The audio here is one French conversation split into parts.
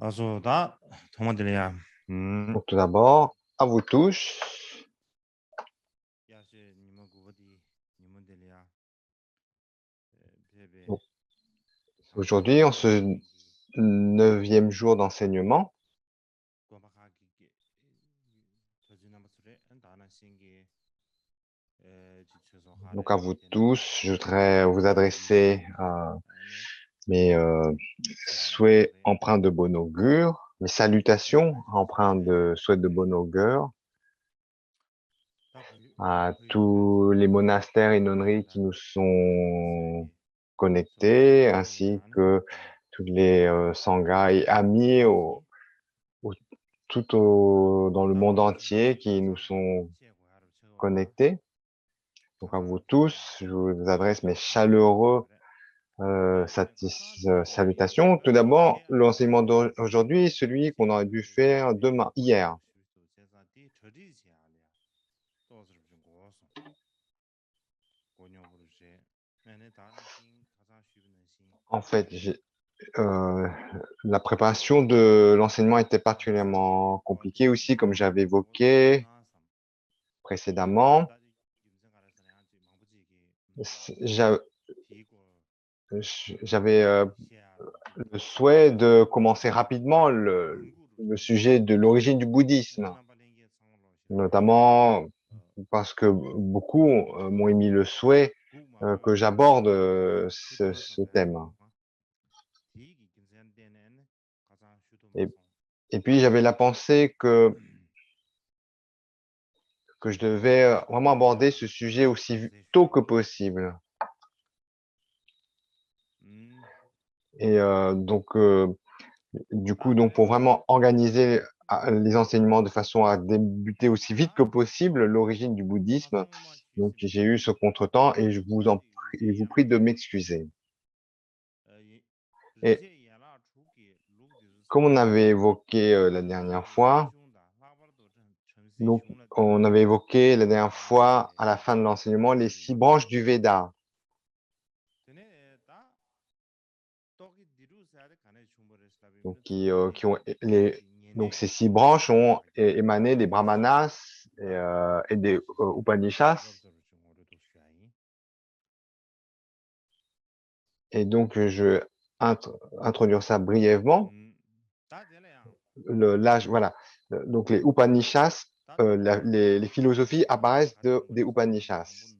아소다 동아들이야. Donc, tout d'abord, à vous tous. 야시 니모 구버디 니모들이야. 베베 Donc, aujourd'hui, en ce neuvième jour d'enseignement, 고마하기 저지나마스레 다나싱기 지쳐서 donc à 하레 vous 데네 tous, je voudrais vous 디시 adresser 아니 mes souhaits 세라마스레 empreints de bon augure, mes salutations empreintes de souhaits de bon augure à tous les monastères et nonneries qui nous sont connectés, ainsi que tous les sanghas et amis au- dans le monde entier qui nous sont connectés. Donc à vous tous, je vous adresse mes chaleureux salutations. Tout d'abord, l'enseignement d'aujourd'hui est celui qu'on aurait dû faire hier. En fait, euh, la préparation de l'enseignement était particulièrement compliquée aussi, comme j'avais évoqué précédemment. J'a- J'avais le souhait de commencer rapidement le sujet de l'origine du bouddhisme, notamment parce que beaucoup m'ont émis le souhait que j'aborde ce thème. Et, et puis j'avais la pensée que je devais vraiment aborder ce sujet aussi tôt que possible. Et du coup, donc pour vraiment organiser les enseignements de façon à débuter aussi vite que possible l'origine du bouddhisme, donc j'ai eu ce contretemps et je vous prie de m'excuser. Et comme on avait évoqué la dernière fois, donc on avait évoqué la dernière fois à la fin de l'enseignement les 6 branches du Veda. Donc, qui ont donc ces 6 branches ont émané des brahmanas et des Upanishads. Et donc, je vais introduire ça brièvement. Voilà. Donc, les Upanishads, les philosophies apparaissent des Upanishads.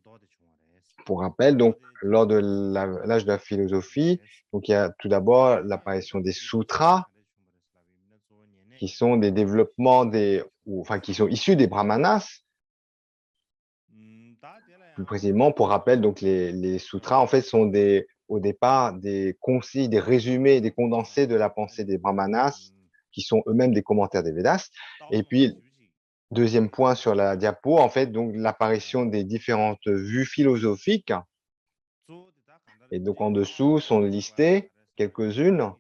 Pour rappel, donc, lors de l'âge de la philosophie, donc, il y a tout d'abord l'apparition des sutras, qui sont des développements enfin, qui sont issus des brahmanas. Plus précisément, pour rappel, donc, les sutras, en fait, sont au départ, des concis, des résumés, des condensés de la pensée des brahmanas, qui sont eux-mêmes des commentaires des Védas. Et puis, deuxième point sur la diapo, en fait, donc, l'apparition des différentes vues philosophiques. Et donc, en dessous sont listées quelques-unes.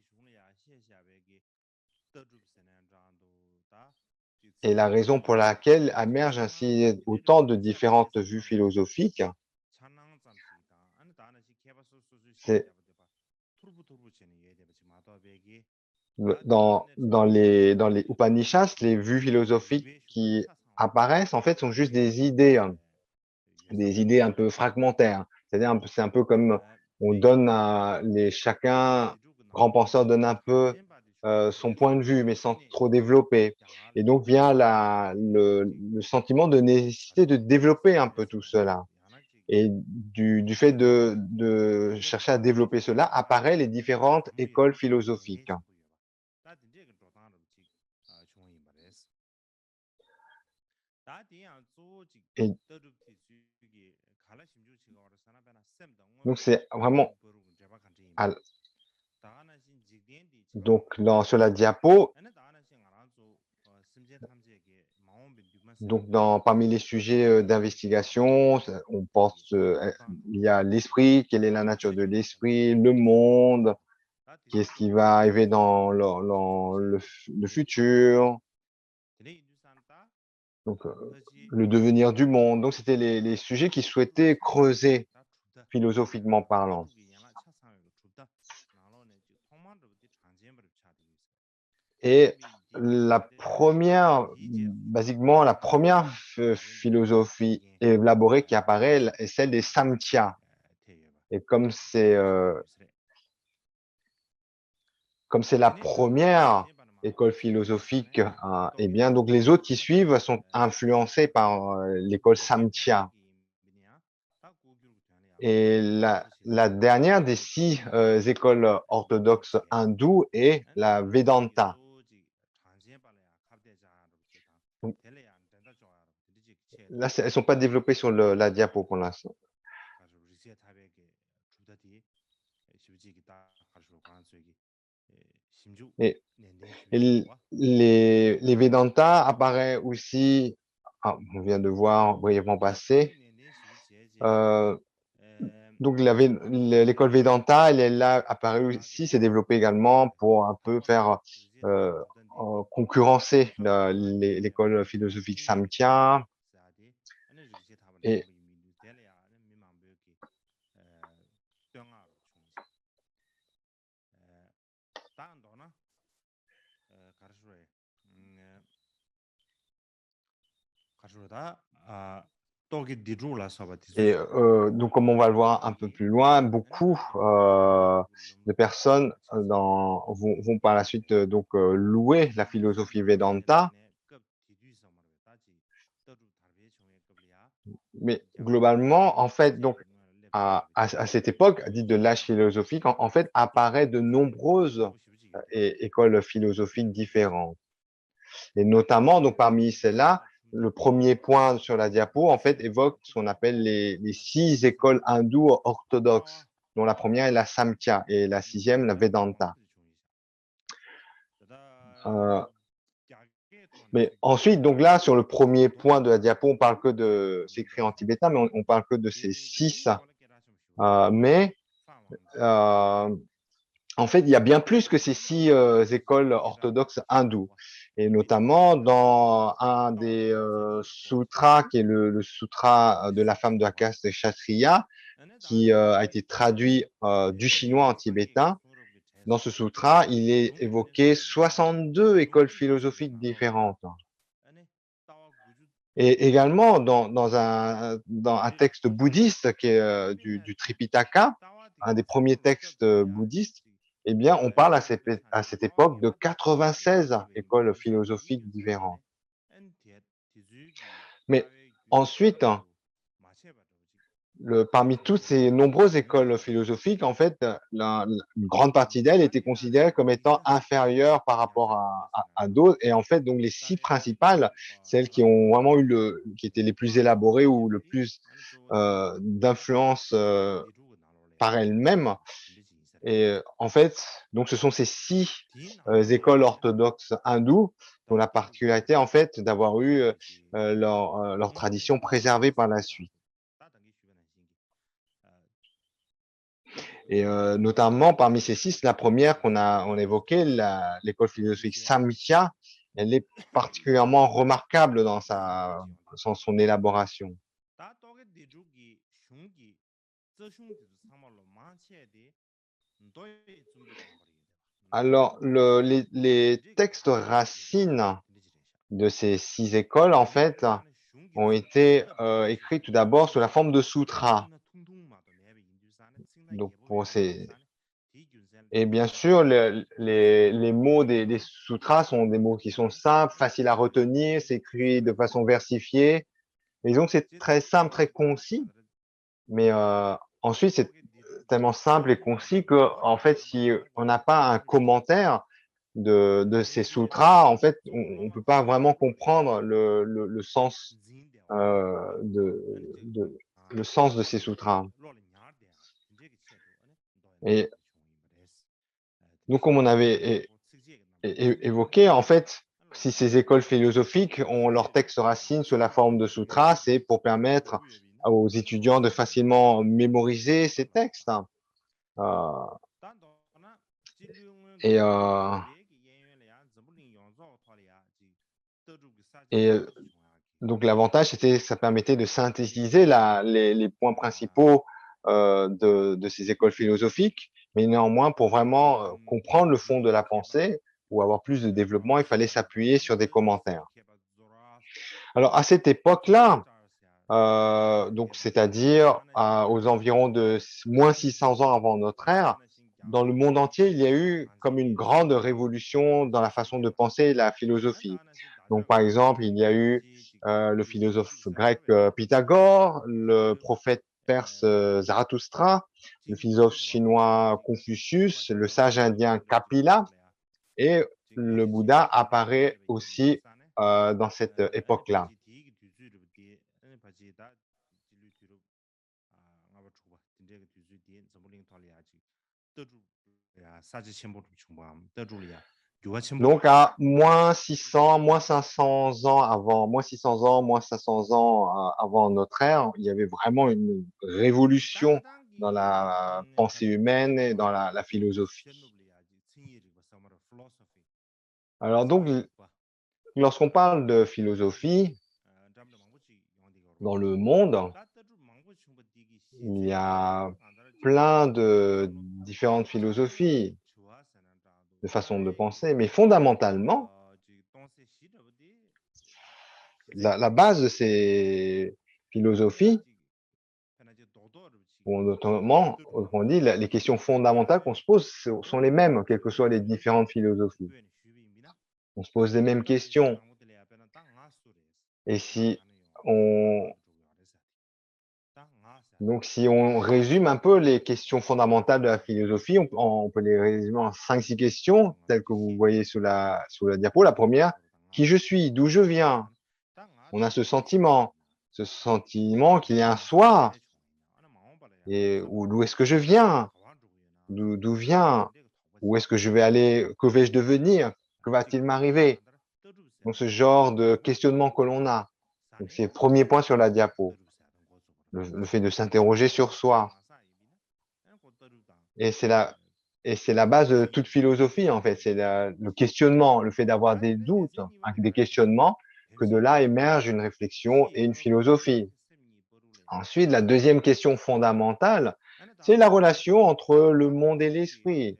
Et la raison pour laquelle émergent ainsi autant de différentes vues philosophiques, c'est dans les Upanishads, les vues philosophiques qui apparaissent, en fait, sont juste des idées un peu fragmentaires. C'est-à-dire, c'est un peu comme on donne chacun, grand penseur donne un peu son point de vue, mais sans trop développer. Et donc vient le sentiment de nécessité de développer un peu tout cela. Et du fait de chercher à développer cela, apparaissent les différentes écoles philosophiques. Et donc, c'est vraiment, donc, sur la diapo, donc, parmi les sujets d'investigation, on pense, il y a l'esprit, quelle est la nature de l'esprit, le monde, qu'est-ce qui va arriver dans le futur, donc le devenir du monde. Donc, c'était les sujets qui souhaitaient creuser philosophiquement parlant. Et la première, basiquement, la première philosophie élaborée qui apparaît est celle des Samkhya. Et comme c'est la première école philosophique, eh bien, donc les autres qui suivent sont influencés par l'école Samkhya. Et la dernière des 6 écoles orthodoxes hindoues est la Vedanta. Donc, là, elles ne sont pas développées sur la diapo pour l'instant. Et, les Vedanta apparaissent aussi, on vient de voir brièvement passer. Donc l'école Vedanta, elle est là apparue aussi, s'est développée également pour un peu faire concurrencer l'école philosophique Samkhya. Et donc, comme on va le voir un peu plus loin, beaucoup de personnes vont par la suite donc louer la philosophie Vedanta. Mais globalement, en fait, donc à cette époque, dite de l'âge philosophique, en fait, apparaît de nombreuses écoles philosophiques différentes. Et notamment, donc parmi celles-là, le premier point sur la diapo, en fait, évoque ce qu'on appelle les 6 écoles hindoues orthodoxes, dont la première est la Samkhya et la 6e, la Vedanta. Mais ensuite, donc là, sur le premier point de la diapo, on parle que de, c'est écrit en tibétain, mais on parle que de ces 6. Mais en fait, il y a bien plus que ces 6 écoles orthodoxes hindoues. Et notamment dans un des sutras, qui est le sutra de la femme de la caste Kshatriya, qui a été traduit du chinois en tibétain. Dans ce sutra, il est évoqué 62 écoles philosophiques différentes. Et également, dans un texte bouddhiste qui est du Tripitaka, un des premiers textes bouddhistes, eh bien, on parle à cette époque de 96 écoles philosophiques différentes. Mais ensuite, parmi toutes ces nombreuses écoles philosophiques, en fait, une grande partie d'elles étaient considérées comme étant inférieures par rapport à d'autres. Et en fait, donc les 6 principales, celles qui ont vraiment qui étaient les plus élaborées ou le plus d'influence par elles-mêmes. Et en fait, donc ce sont ces 6 écoles orthodoxes hindoues qui ont la particularité, en fait, d'avoir eu leur tradition préservée par la suite. Et notamment parmi ces 6, la première qu'on a évoquée, l'école philosophique Samkhya, elle est particulièrement remarquable dans son élaboration. Alors, les textes racines de ces 6 écoles, en fait, ont été écrits tout d'abord sous la forme de sutras. Donc, et bien sûr, les mots des sutras sont des mots qui sont simples, faciles à retenir, c'est écrit de façon versifiée. Et donc, c'est très simple, très concis. Mais ensuite, c'est tellement simple et concis que, en fait, si on n'a pas un commentaire de ces sutras, en fait, on peut pas vraiment comprendre le sens le sens de ces sutras. Et donc, comme on avait évoqué, en fait, si ces écoles philosophiques ont leurs textes racines sous la forme de sutras, c'est pour permettre aux étudiants de facilement mémoriser ces textes. Et, et donc l'avantage, ça permettait de synthétiser les points principaux de ces écoles philosophiques, mais néanmoins, pour vraiment comprendre le fond de la pensée ou avoir plus de développement, il fallait s'appuyer sur des commentaires. Alors, à cette époque-là, donc c'est-à-dire aux environs de moins 600 ans avant notre ère, dans le monde entier, il y a eu comme une grande révolution dans la façon de penser la philosophie. Donc, par exemple, il y a eu le philosophe grec Pythagore, le prophète perse Zarathustra, le philosophe chinois Confucius, le sage indien Kapila, et le Bouddha apparaît aussi dans cette époque-là. Donc, à moins 600, moins 500 ans avant, moins 600 ans, moins 500 ans avant notre ère, il y avait vraiment une révolution dans la pensée humaine et dans la philosophie. Alors donc, lorsqu'on parle de philosophie dans le monde, il y a plein de différentes philosophies, de façons de penser, mais fondamentalement, la base de ces philosophies, ou notamment, on dit, les questions fondamentales qu'on se pose sont les mêmes, quelles que soient les différentes philosophies. On se pose les mêmes questions. Et si on, donc, si on résume un peu les questions fondamentales de la philosophie, on peut les résumer en 5-6 questions, telles que vous voyez sous la diapo. La première, qui je suis, d'où je viens. On a ce sentiment qu'il y a un soi, et d'où est-ce que je viens, d'où vient, où est-ce que je vais aller, que vais-je devenir, que va-t-il m'arriver. Donc, ce genre de questionnement que l'on a. Donc, c'est le premier point sur la diapo, le fait de s'interroger sur soi. Et c'est la base de toute philosophie, en fait. C'est le questionnement, le fait d'avoir des doutes, des questionnements, que de là émerge une réflexion et une philosophie. Ensuite, la deuxième question fondamentale, c'est la relation entre le monde et l'esprit.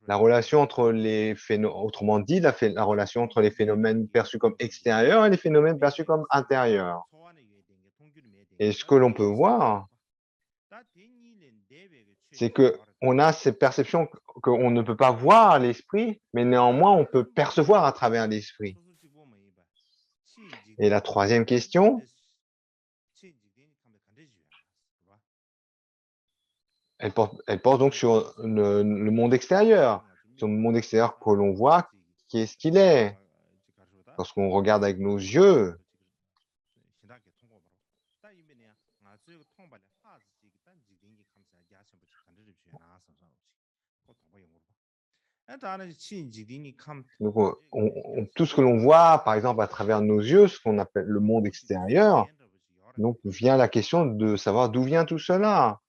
La relation entre les phénomènes, autrement dit, la relation entre les phénomènes perçus comme extérieurs et les phénomènes perçus comme intérieurs. Et ce que l'on peut voir, c'est que on a cette perception qu'on ne peut pas voir l'esprit, mais néanmoins on peut percevoir à travers l'esprit. Et la troisième question, elle porte donc sur le monde extérieur, sur le monde extérieur que l'on voit, qui est ce qu'il est. Lorsqu'on regarde avec nos yeux, donc tout ce que l'on voit, par exemple, à travers nos yeux, ce qu'on appelle le monde extérieur, donc vient la question de savoir d'où vient tout cela.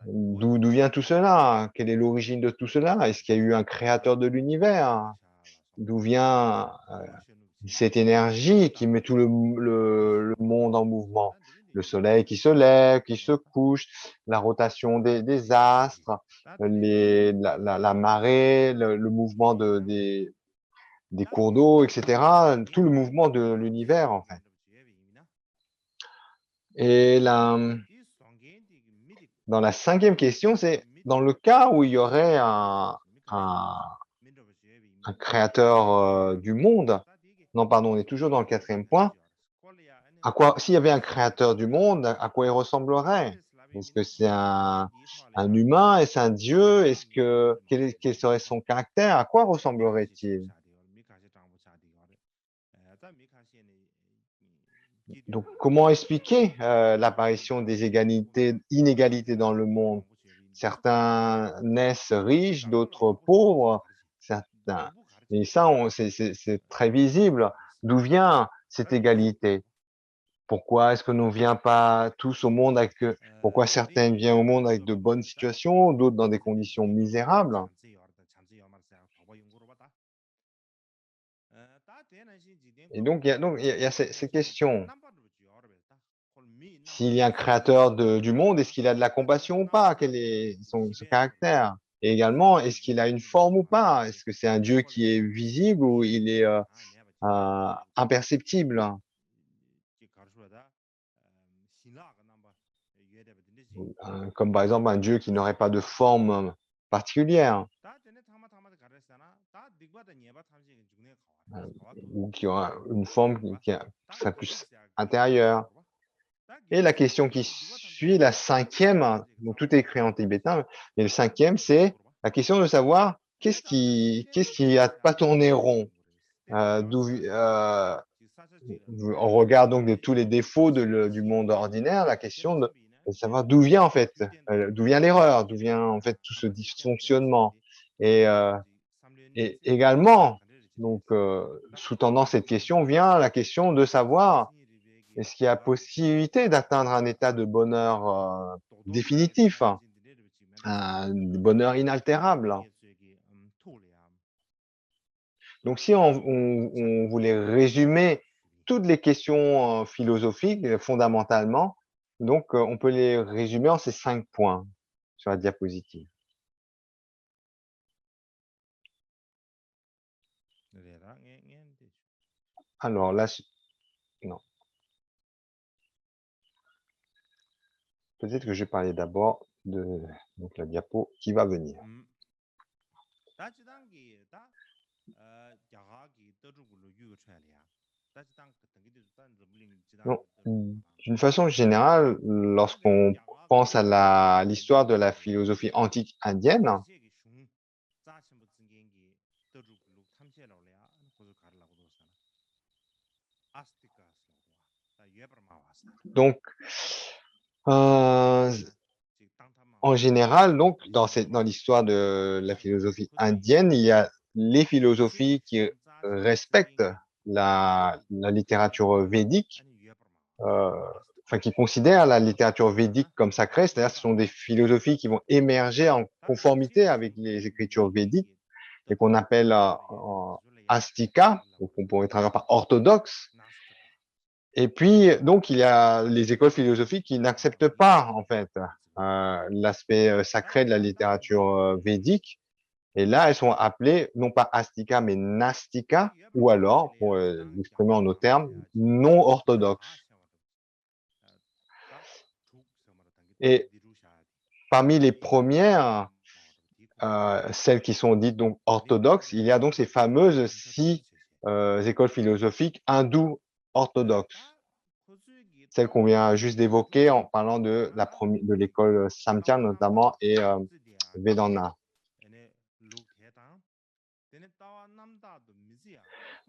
D'où vient tout cela? Quelle est l'origine de tout cela? Est-ce qu'il y a eu un créateur de l'univers? D'où vient cette énergie qui met tout le monde en mouvement? Le soleil qui se lève, qui se couche, la rotation des astres, la marée, le mouvement des cours d'eau, etc. Tout le mouvement de l'univers, en fait. Et dans la cinquième question, c'est dans le cas où il y aurait un créateur du monde. Non, pardon, on est toujours dans le quatrième point. S'il y avait un créateur du monde, à quoi il ressemblerait? Est-ce que c'est un humain? Est-ce un dieu? Quel serait son caractère? À quoi ressemblerait-il? Donc, comment expliquer l'apparition des inégalités dans le monde? Certains naissent riches, d'autres pauvres, certains. Et ça, c'est très visible. D'où vient cette égalité? Pourquoi est-ce que nous ne vient pas tous au monde pourquoi certains viennent au monde avec de bonnes situations, d'autres dans des conditions misérables? Et donc, il y a ces questions. S'il y a un créateur du monde, est-ce qu'il a de la compassion ou pas? Quel est son caractère? Et également, est-ce qu'il a une forme ou pas? Est-ce que c'est un Dieu qui est visible ou il est imperceptible? Comme par exemple un Dieu qui n'aurait pas de forme particulière, ou qui aura une forme qui serait plus intérieure. Et la question qui suit, la cinquième, donc tout est écrit en tibétain, et le cinquième, c'est la question de savoir qu'est-ce qui a pas tourné rond? On regarde donc de tous les défauts du monde ordinaire, la question de savoir d'où vient en fait, d'où vient l'erreur, d'où vient en fait tout ce dysfonctionnement. Et, euh, et également, donc sous-tendant cette question vient la question de savoir est-ce qu'il y a possibilité d'atteindre un état de bonheur définitif, hein, un bonheur inaltérable. Donc, si on voulait résumer toutes les questions philosophiques, fondamentalement, donc on peut les résumer en ces 5 points sur la diapositive. Alors là, non. Peut-être que je vais parler d'abord de donc la diapo qui va venir. Donc, d'une façon générale, lorsqu'on pense à l'histoire de la philosophie antique indienne, donc en général, donc dans l'histoire de la philosophie indienne, il y a les philosophies qui respectent la littérature védique, enfin qui considèrent la littérature védique comme sacrée, c'est-à-dire ce sont des philosophies qui vont émerger en conformité avec les écritures védiques et qu'on appelle astika, donc on pourrait traduire par orthodoxe. Et puis, donc, il y a les écoles philosophiques qui n'acceptent pas, en fait, l'aspect sacré de la littérature védique. Et là, elles sont appelées non pas astika, mais nastika, ou alors, pour l'exprimer en nos termes, non orthodoxes. Et parmi les premières, celles qui sont dites donc orthodoxes, il y a donc ces fameuses 6 écoles philosophiques hindoues orthodoxes. Celle qu'on vient juste d'évoquer en parlant de l'école Samkhya notamment et Vedanta.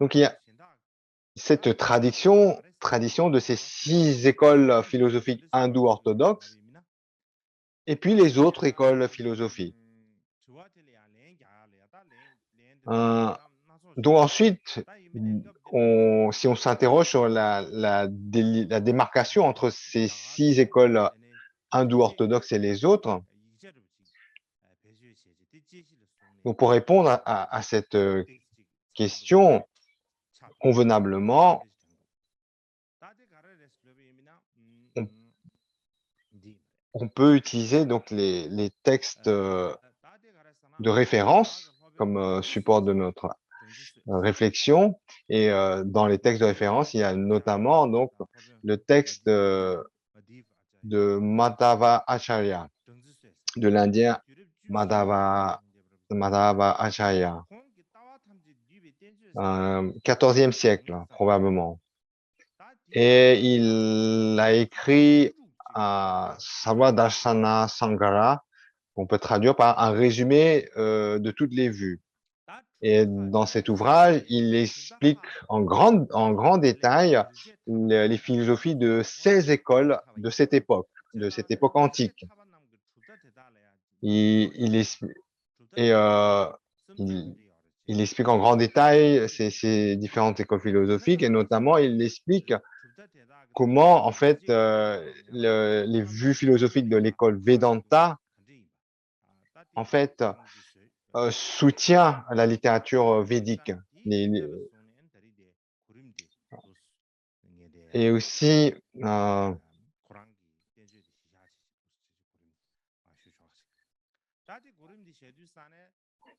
Donc il y a cette tradition de ces 6 écoles philosophiques hindoues orthodoxes et puis les autres écoles philosophiques. Donc ensuite, si on s'interroge sur la démarcation entre ces 6 écoles hindoues orthodoxes et les autres, donc pour répondre à cette question convenablement, on peut utiliser donc les textes de référence comme support de notre réflexion. Et dans les textes de référence, il y a notamment donc le texte de Madhava Acharya, de l'Indien Madhava Acharya, 14e siècle probablement. Et il a écrit Sarvadharshana Sangara, qu'on peut traduire par un résumé de toutes les vues. Et dans cet ouvrage, il explique en grand détail les philosophies de 16 écoles de cette époque antique. Il explique, et il explique en grand détail ces différentes écoles philosophiques et notamment il explique comment en fait les vues philosophiques de l'école Vedanta en fait soutient la littérature védique. Et aussi,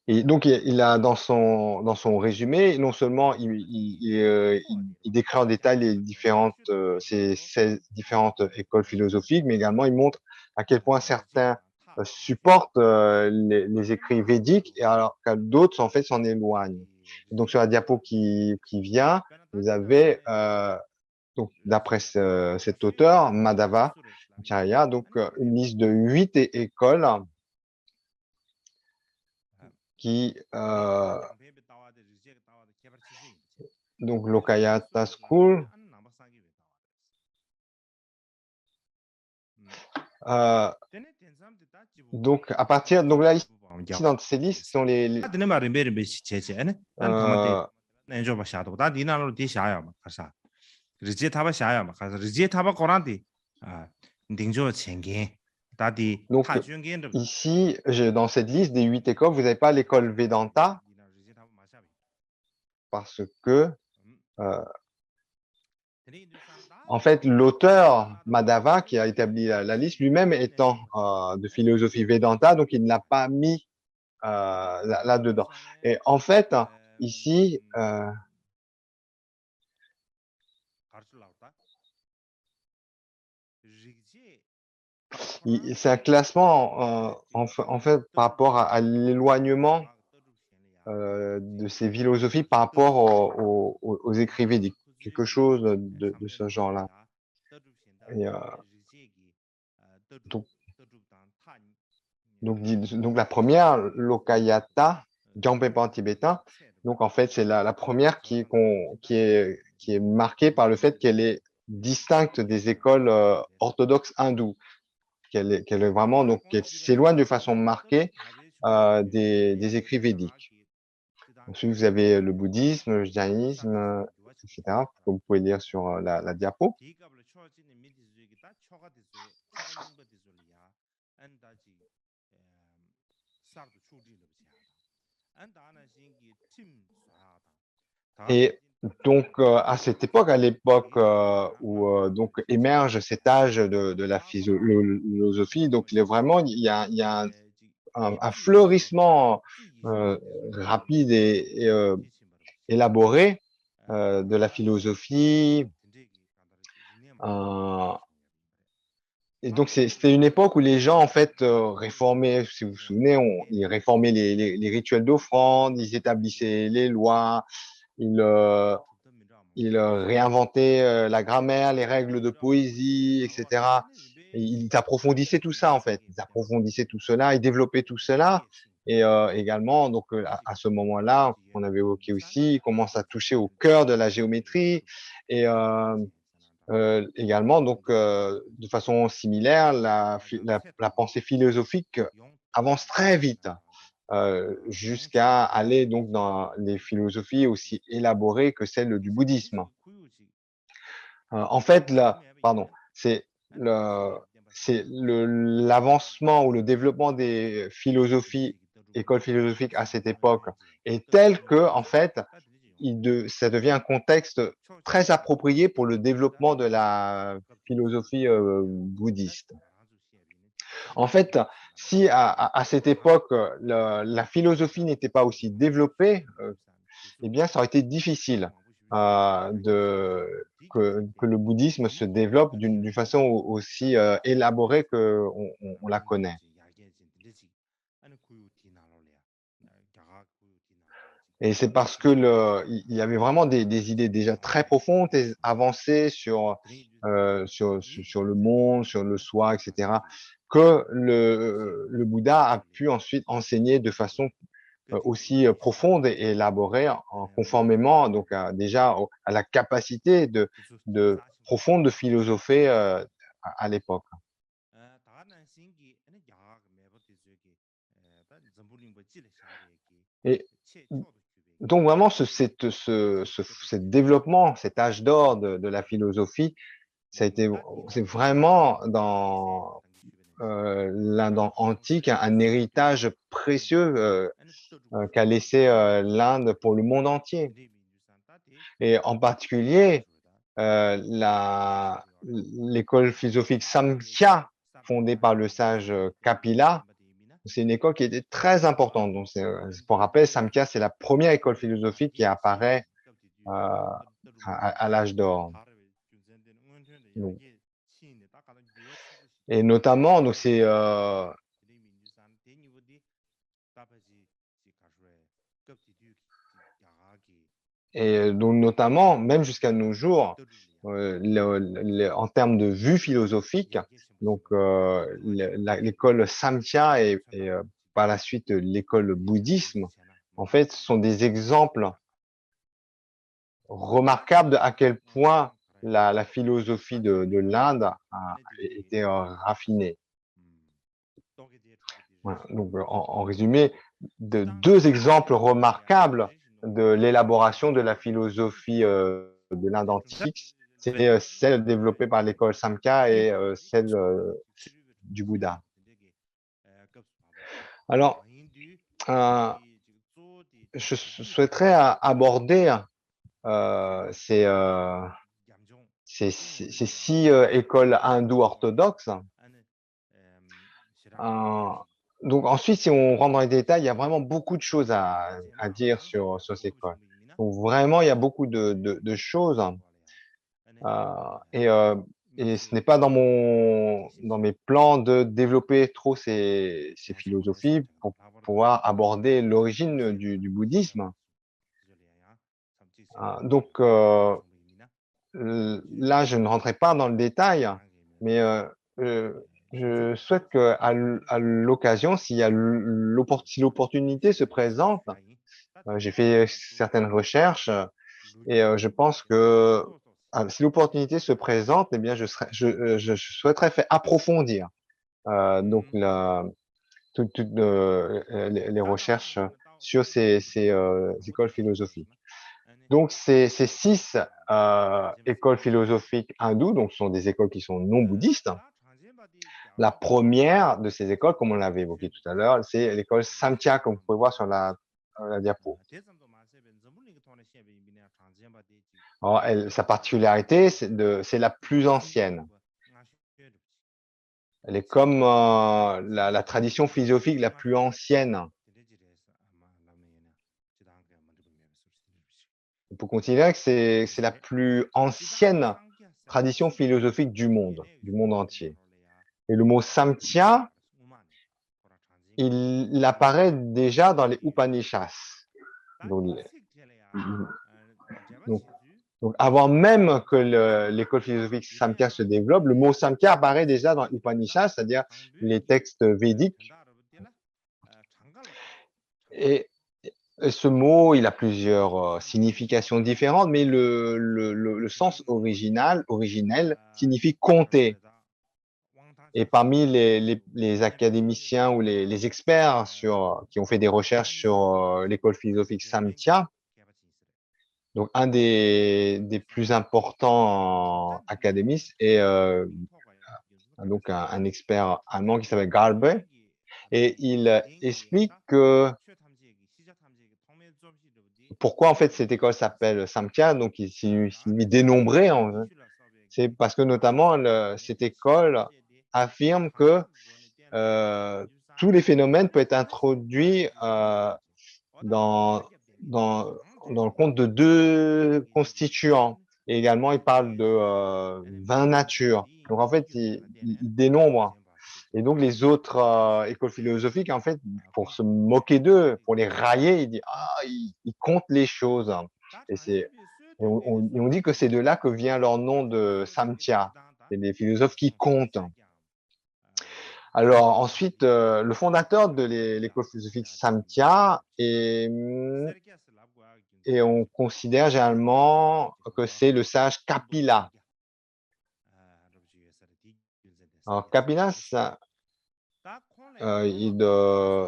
Et donc, il a dans son résumé, non seulement il décrit en détail ces 16 différentes écoles philosophiques, mais également il montre à quel point certains supportent les écrits védiques, et alors que d'autres, en fait, s'en éloignent. Donc, sur la diapo qui vient, vous avez, donc, d'après cet auteur, Madhava Acharya, donc une liste de 8 écoles qui, donc Lokayata School, donc à partir, donc là ici dans ces listes sont les donc ici dans cette liste des 8 écoles, vous n'avez pas l'école Vedanta parce que en fait, l'auteur Madhava, qui a établi la liste, lui-même étant de philosophie Vedanta, donc il ne l'a pas mis là-dedans. Et en fait, ici, c'est un classement, en fait, par rapport à l'éloignement de ces philosophies par rapport aux écrits védiques, quelque chose de ce genre-là. Et donc la première, Lokayata, Gyangpepa tibétain, donc en fait c'est la première qui est marquée par le fait qu'elle est distincte des écoles orthodoxes hindoues, qu'elle est vraiment, donc qu'elle s'éloigne de façon marquée des écrits védiques. Ensuite vous avez le bouddhisme, le jainisme, etc., que vous pouvez lire sur la diapo. Et donc, à cette époque, à l'époque où donc émerge cet âge de la philosophie, donc il y a un fleurissement rapide et élaboré de la philosophie. Et donc, c'était une époque où les gens, en fait, réformaient, si vous vous souvenez, ils réformaient les rituels d'offrande, ils établissaient les lois, ils réinventaient la grammaire, les règles de poésie, etc. Et ils approfondissaient tout ça, en fait. Ils approfondissaient tout cela, ils développaient tout cela. Et également, donc à ce moment-là, on avait évoqué aussi, ils commencent à toucher au cœur de la géométrie. Et également, donc, de façon similaire, la pensée philosophique avance très vite jusqu'à aller donc dans les philosophies aussi élaborées que celle du bouddhisme. En fait, c'est l'avancement ou le développement des écoles philosophiques à cette époque est tel que, en fait, ça devient un contexte très approprié pour le développement de la philosophie bouddhiste. En fait, si à cette époque, la philosophie n'était pas aussi développée, eh bien, ça aurait été difficile que le bouddhisme se développe d'une façon aussi élaborée qu'on la connaît. Et c'est parce que il y avait vraiment des idées déjà très profondes et avancées sur le monde, sur le soi, etc., que le Bouddha a pu ensuite enseigner de façon aussi profonde et élaborée, conformément donc déjà à la capacité profonde de philosopher à l'époque. Et donc vraiment, ce développement, cet âge d'or de la philosophie, c'est vraiment dans l'Inde antique un héritage précieux qu'a laissé l'Inde pour le monde entier. Et en particulier, l'école philosophique Samkhya, fondée par le sage Kapila, C'est une école qui était très importante. Donc, pour rappel, Samkhya, c'est la première école philosophique qui apparaît à l'âge d'or. Donc, et notamment, donc c'est et donc notamment, même jusqu'à nos jours, en termes de vue philosophique, donc l'école Samkhya et par la suite l'école bouddhisme, en fait, sont des exemples remarquables de à quel point la philosophie de l'Inde a été raffinée. Voilà. Donc, en résumé, deux exemples remarquables de l'élaboration de la philosophie de l'Inde antique, c'est celle développée par l'école Samkhya et celle du Bouddha. Alors, je souhaiterais aborder ces 6 écoles hindoues orthodoxes. Donc ensuite, si on rentre dans les détails, il y a vraiment beaucoup de choses à dire sur ces écoles. Donc vraiment, il y a beaucoup de choses, et ce n'est pas dans mes plans de développer trop ces philosophies pour pouvoir aborder l'origine du bouddhisme. Donc là, je ne rentrerai pas dans le détail, mais je souhaite qu'à l'occasion, si l'opportunité se présente, j'ai fait certaines recherches et je pense que si l'opportunité se présente, eh bien, je souhaiterais faire approfondir donc toutes les recherches sur ces écoles philosophiques. Donc, ces 6 écoles philosophiques hindoues, donc ce sont des écoles qui sont non bouddhistes. La première de ces écoles, comme on l'avait évoqué tout à l'heure, c'est l'école Samkhya, comme vous pouvez voir sur la diapo. Alors, sa particularité, c'est la plus ancienne. Elle est comme la tradition philosophique la plus ancienne. On peut considérer que c'est la plus ancienne tradition philosophique du monde entier. Et le mot Samkhya, il apparaît déjà dans les Upanishads. Donc, donc avant même que l'école philosophique Samkhya se développe, le mot Samkhya apparaît déjà dans les Upanishads, c'est-à-dire les textes védiques. Et ce mot, il a plusieurs significations différentes, mais le sens originel signifie compter. Et parmi les académiciens ou les experts qui ont fait des recherches sur l'école philosophique Samkhya, donc un des plus importants académistes est donc un expert allemand qui s'appelle Garbe, et il explique que pourquoi en fait cette école s'appelle Samkhya, donc il signifie dénombré, c'est parce que notamment cette école affirme que tous les phénomènes peuvent être introduits dans, dans, dans le compte de 2 constituants. Et également, il parle de 20 natures. Donc, en fait, il dénombre. Et donc, les autres écoles philosophiques, en fait, pour se moquer d'eux, pour les railler, il dit ils comptent les choses. Et on dit que c'est de là que vient leur nom de Samkhya. C'est des philosophes qui comptent. Alors ensuite, le fondateur de l'école philosophique Samkhya et on considère généralement que c'est le sage Kapila. Alors Kapila, ça, il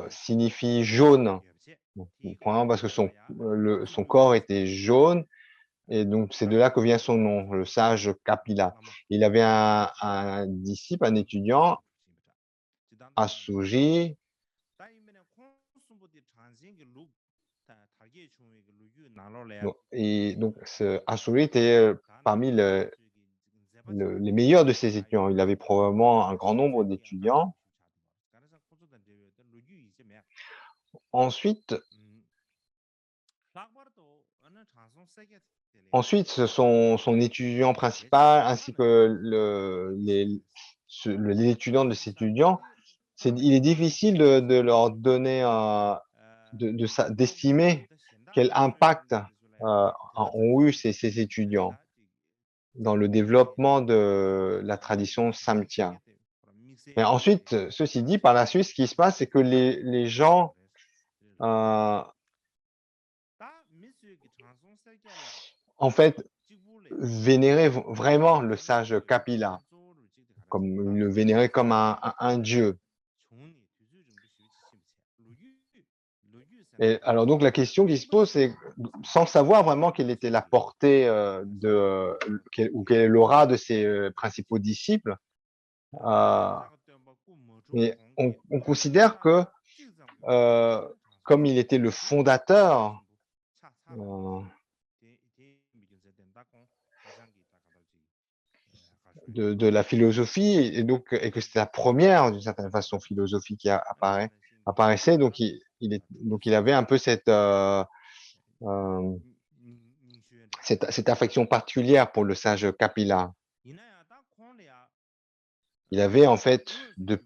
signifie jaune. Donc, probablement parce que son corps était jaune, et donc c'est de là que vient son nom, le sage Kapila. Il avait un disciple, un étudiant, Asuji. Et donc, ce Asuji était parmi les meilleurs de ses étudiants. Il avait probablement un grand nombre d'étudiants. ensuite, ensuite son étudiant principal ainsi que l'étudiant de cet étudiant, il est difficile de leur donner d'estimer quel impact ont eu ces étudiants dans le développement de la tradition samkhya. Mais ensuite, ceci dit, par la suite, ce qui se passe, c'est que les gens en fait, vénéraient vraiment le sage Kapila, comme ils le vénéraient comme un dieu. Et alors donc la question qui se pose, c'est sans savoir vraiment quelle était la portée ou quelle est l'aura de ses principaux disciples, mais on considère que comme il était le fondateur de la philosophie et que c'était la première d'une certaine façon philosophie qui apparaissait, donc il avait un peu cette affection particulière pour le sage Kapila. Il avait en fait de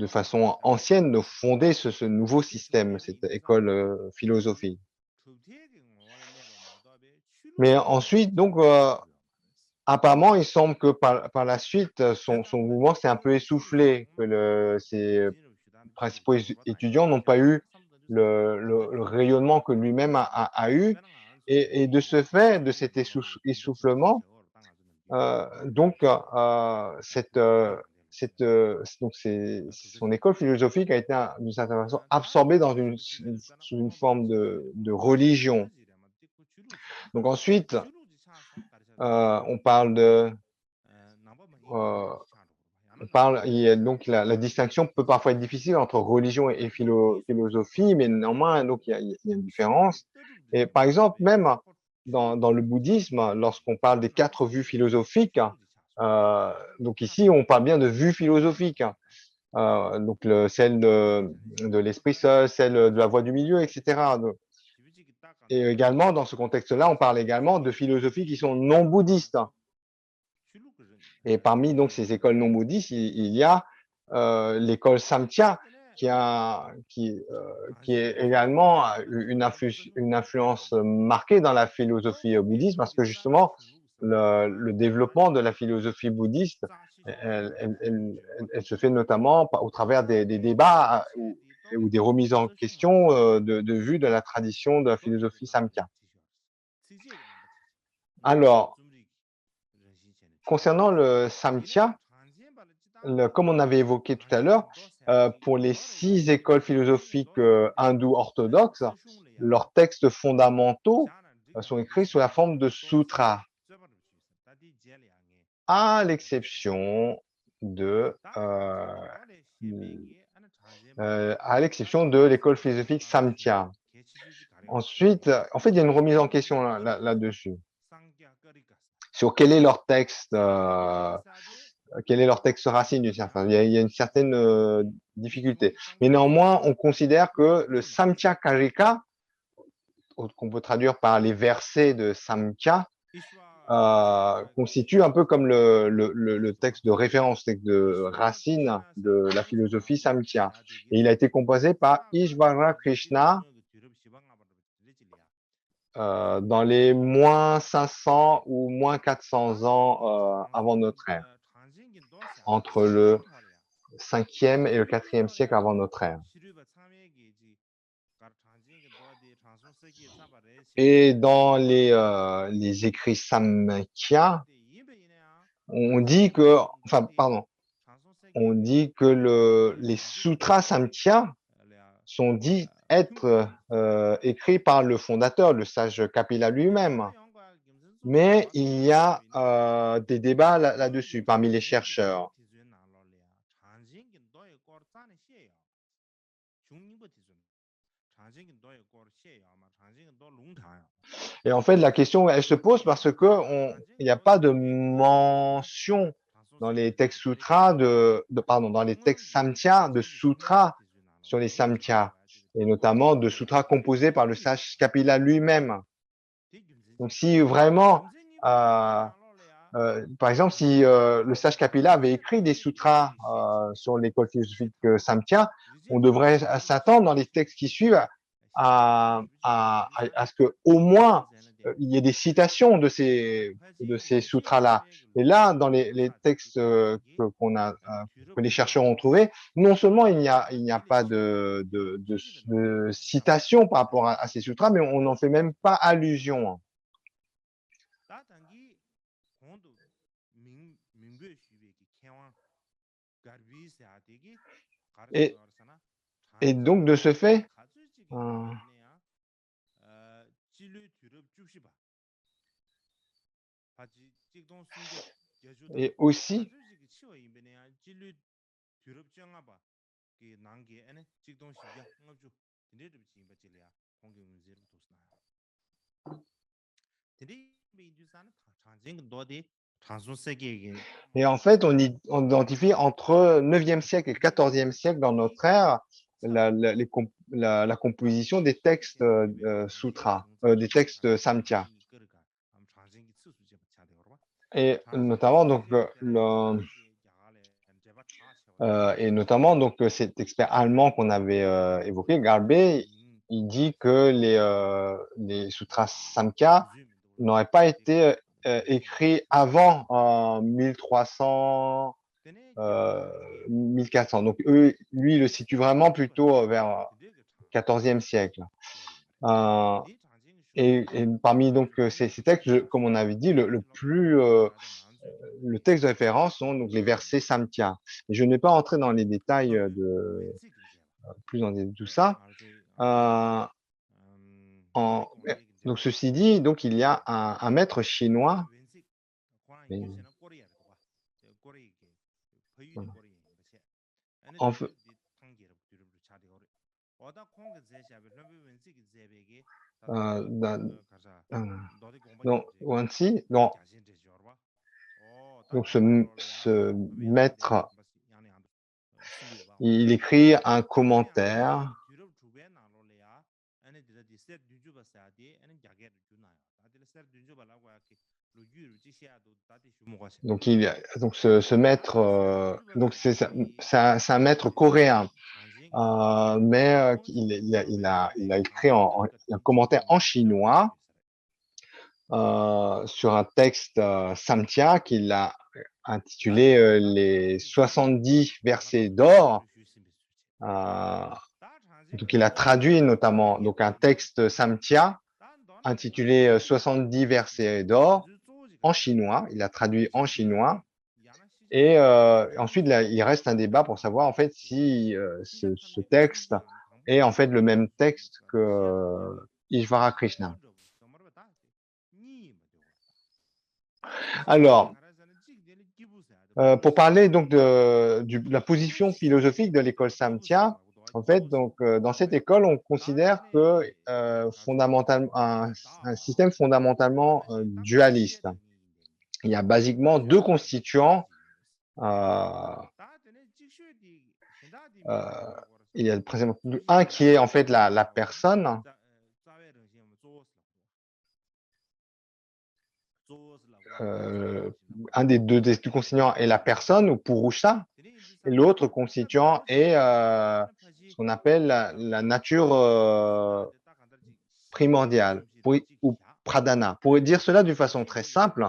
façon ancienne fondé ce nouveau système, cette école philosophique. Mais ensuite, donc, apparemment, il semble que par la suite, son mouvement s'est un peu essoufflé, que ses principaux étudiants n'ont pas eu le rayonnement que lui-même a eu. Et de ce fait, de cet essoufflement, donc, son école philosophique a été d'une certaine façon absorbée sous une forme de religion. Donc ensuite, on parle donc la distinction peut parfois être difficile entre religion et philosophie, mais néanmoins, donc il y a une différence. Et par exemple, même dans le bouddhisme, lorsqu'on parle des 4 vues philosophiques, donc ici, on parle bien de vues philosophiques, donc celle de l'esprit seul, celle de la voie du milieu, etc. Et également, dans ce contexte-là, on parle également de philosophies qui sont non bouddhistes. Et parmi donc ces écoles non bouddhistes, il y a l'école Samkhya qui est également une influence marquée dans la philosophie bouddhiste parce que justement le développement de la philosophie bouddhiste, elle se fait notamment au travers des débats ou des remises en question de vue de la tradition de la philosophie Samkhya. Alors, concernant le Samkhya, comme on avait évoqué tout à l'heure, pour les 6 écoles philosophiques hindoues orthodoxes, leurs textes fondamentaux sont écrits sous la forme de sutras, à l'exception de l'école philosophique Samkhya. Ensuite, en fait, il y a une remise en question là-dessus, sur quel est leur texte racine d'une certaine. Il y a une certaine difficulté. Mais néanmoins, on considère que le Samkhya Karika, qu'on peut traduire par les versets de Samkhya, constitue un peu comme le texte de référence, texte de racine de la philosophie Samkhya. Et il a été composé par Ishvara Krishna dans les moins 500 ou moins 400 ans avant notre ère, entre le 5e et le 4e siècle avant notre ère. Et dans les écrits Samkhya, on dit que les sutras Samkhya sont dits être écrits par le fondateur, le sage Kapila lui-même. Mais il y a des débats là-dessus parmi les chercheurs. Et en fait, la question, elle se pose parce que il n'y a pas de mention dans les textes sutras dans les textes samkhya de sutras sur les samkhya. et notamment de sutras composés par le sage Kapila lui-même. Donc, si vraiment, par exemple, si le sage Kapila avait écrit des sutras sur l'école philosophique Samkhya, on devrait s'attendre dans les textes qui suivent à ce que au moins il y ait des citations de ces sutras-là. Et là, dans les textes que les chercheurs ont trouvés, non seulement il n'y a pas de citation par rapport à ces sutras, mais on n'en fait même pas allusion. Et, et donc, de ce fait, et aussi, et en fait, on identifie entre 9e siècle et 14e siècle dans notre ère la composition des textes sutras, des textes samkhya. Et notamment, donc, cet expert allemand qu'on avait évoqué, Garbe, il dit que les sutras samkhya n'auraient pas été écrits avant 1300, 1400. Donc, lui, il le situe vraiment plutôt vers 14e siècle. Et parmi donc ces textes, comme on avait dit, le texte de référence sont donc les versets samkhya. Et je ne vais pas entrer dans les détails plus dans tout ça. Donc ceci dit, donc il y a un maître chinois. Donc ce maître, il écrit un commentaire. Donc ce maître, donc c'est un maître coréen, mais il a écrit un commentaire en chinois sur un texte samkhya qu'il a intitulé les 70 versets d'or. Donc il a traduit notamment donc un texte samkhya intitulé 70 versets d'or en chinois. Il a traduit en chinois. Et ensuite, là, il reste un débat pour savoir en fait si ce texte est en fait le même texte que Ishvara Krishna. Alors, pour parler donc de la position philosophique de l'école Samkhya, en fait, donc dans cette école, on considère que fondamentalement un système fondamentalement dualiste. Il y a basiquement deux constituants. Il y a un qui est en fait la personne. Un des deux constituants est la personne ou Purusha, et l'autre constituant est ce qu'on appelle la nature primordiale ou pradhana. Pour dire cela d'une façon très simple,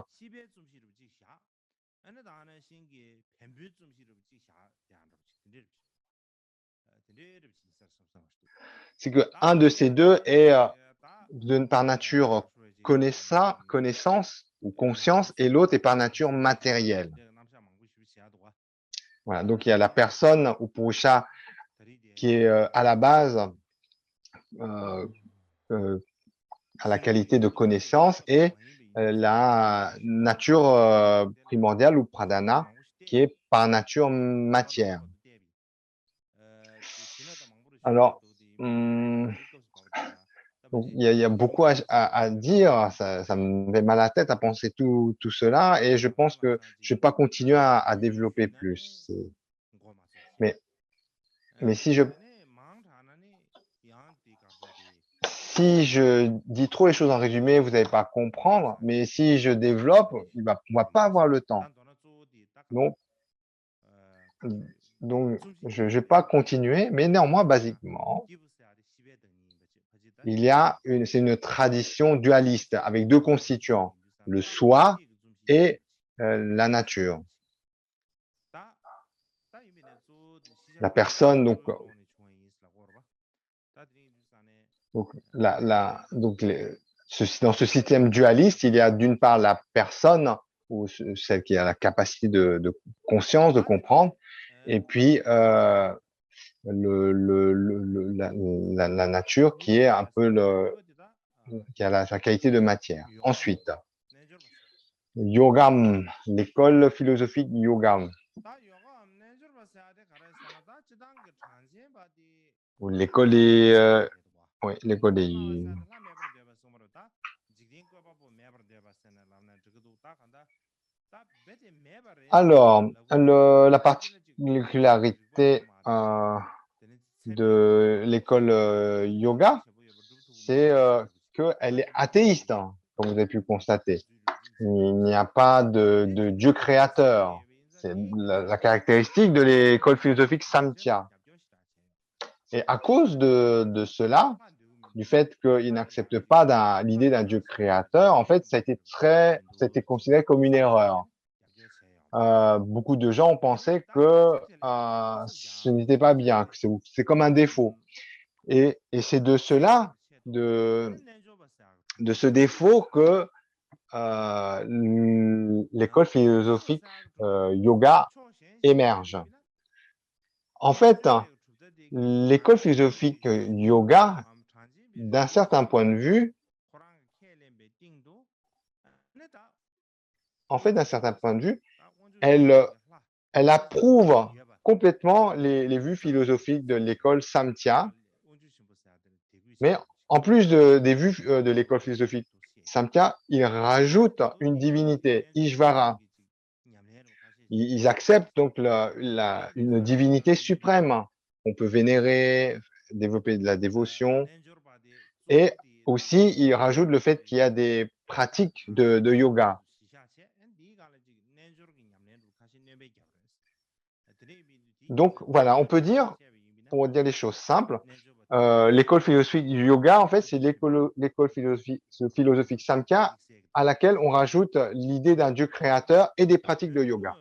c'est qu'un de ces deux est par nature connaissance ou conscience, et l'autre est par nature matérielle. Voilà, donc il y a la personne ou Purusha qui est à la base à la qualité de connaissance, et la nature primordiale ou pradhana qui est par nature matière. Alors, donc, il y a beaucoup à dire, ça me fait mal à la tête à penser tout cela, et je pense que je ne vais pas continuer à développer plus. Mais si je si je dis trop les choses en résumé, vous n'allez pas comprendre, mais si je développe, on va pas avoir le temps. Donc, je ne vais pas continuer, mais néanmoins, basiquement, c'est une tradition dualiste avec deux constituants, le soi et la nature. La personne, donc dans ce système dualiste, il y a d'une part la personne, ou celle qui a la capacité de conscience, de comprendre, et puis la nature qui est un peu qui a sa qualité de matière. Ensuite, Yogam, l'école philosophique Yogam, ou l'école des, oui, l'école des. Alors, la particularité de l'école yoga, c'est qu'elle est athéiste, hein, comme vous avez pu constater. Il n'y a pas de Dieu créateur. C'est la caractéristique de l'école philosophique Samkhya. Et à cause de cela, du fait qu'il n'accepte pas l'idée d'un Dieu créateur, en fait, ça a été considéré comme une erreur. Beaucoup de gens ont pensé que ce n'était pas bien, que c'est comme un défaut. Et c'est de cela, de ce défaut que l'école philosophique yoga émerge. En fait, l'école philosophique yoga, d'un certain point de vue, elle approuve complètement les vues philosophiques de l'école Samkhya, mais en plus des vues de l'école philosophique Samkhya, il rajoute une divinité, Ishvara. Ils acceptent donc une divinité suprême. On peut vénérer, développer de la dévotion. Et aussi, ils rajoutent le fait qu'il y a des pratiques de yoga. Donc voilà, on peut dire, pour dire les choses simples, l'école philosophique du yoga, en fait, c'est l'école philosophique Samkhya à laquelle on rajoute l'idée d'un Dieu créateur et des pratiques de yoga.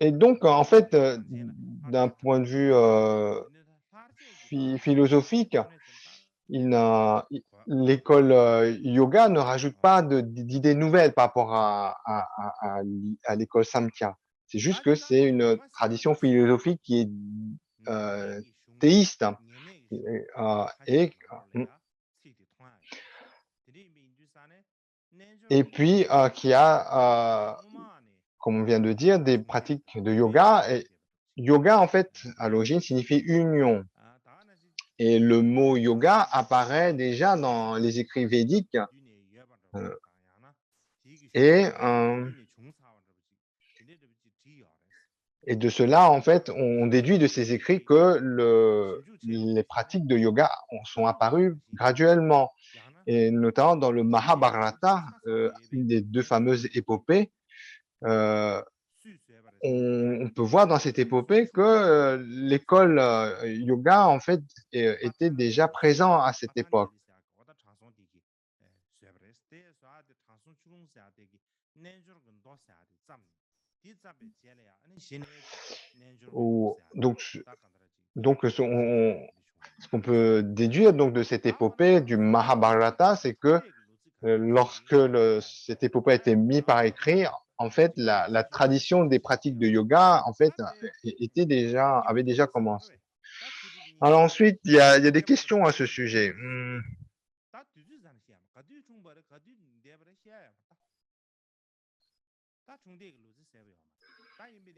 Et donc, en fait, d'un point de vue philosophique, l'école yoga ne rajoute pas d'idées nouvelles par rapport à l'école Samkhya. C'est juste que c'est une tradition philosophique qui est théiste et puis qui a, comme on vient de dire, des pratiques de yoga. Et yoga, en fait, à l'origine, signifie union. Et le mot yoga apparaît déjà dans les écrits védiques. Et de cela, en fait, on déduit de ces écrits que les pratiques de yoga sont apparues graduellement. Et notamment dans le Mahabharata, une des deux fameuses épopées, on peut voir dans cette épopée que l'école yoga, en fait, était déjà présent à cette époque. Donc ce qu'on peut déduire donc de cette épopée du Mahabharata, c'est que lorsque cette épopée a été mise par écrit, en fait, la tradition des pratiques de yoga, en fait, avait déjà commencé. Alors ensuite, il y a des questions à ce sujet.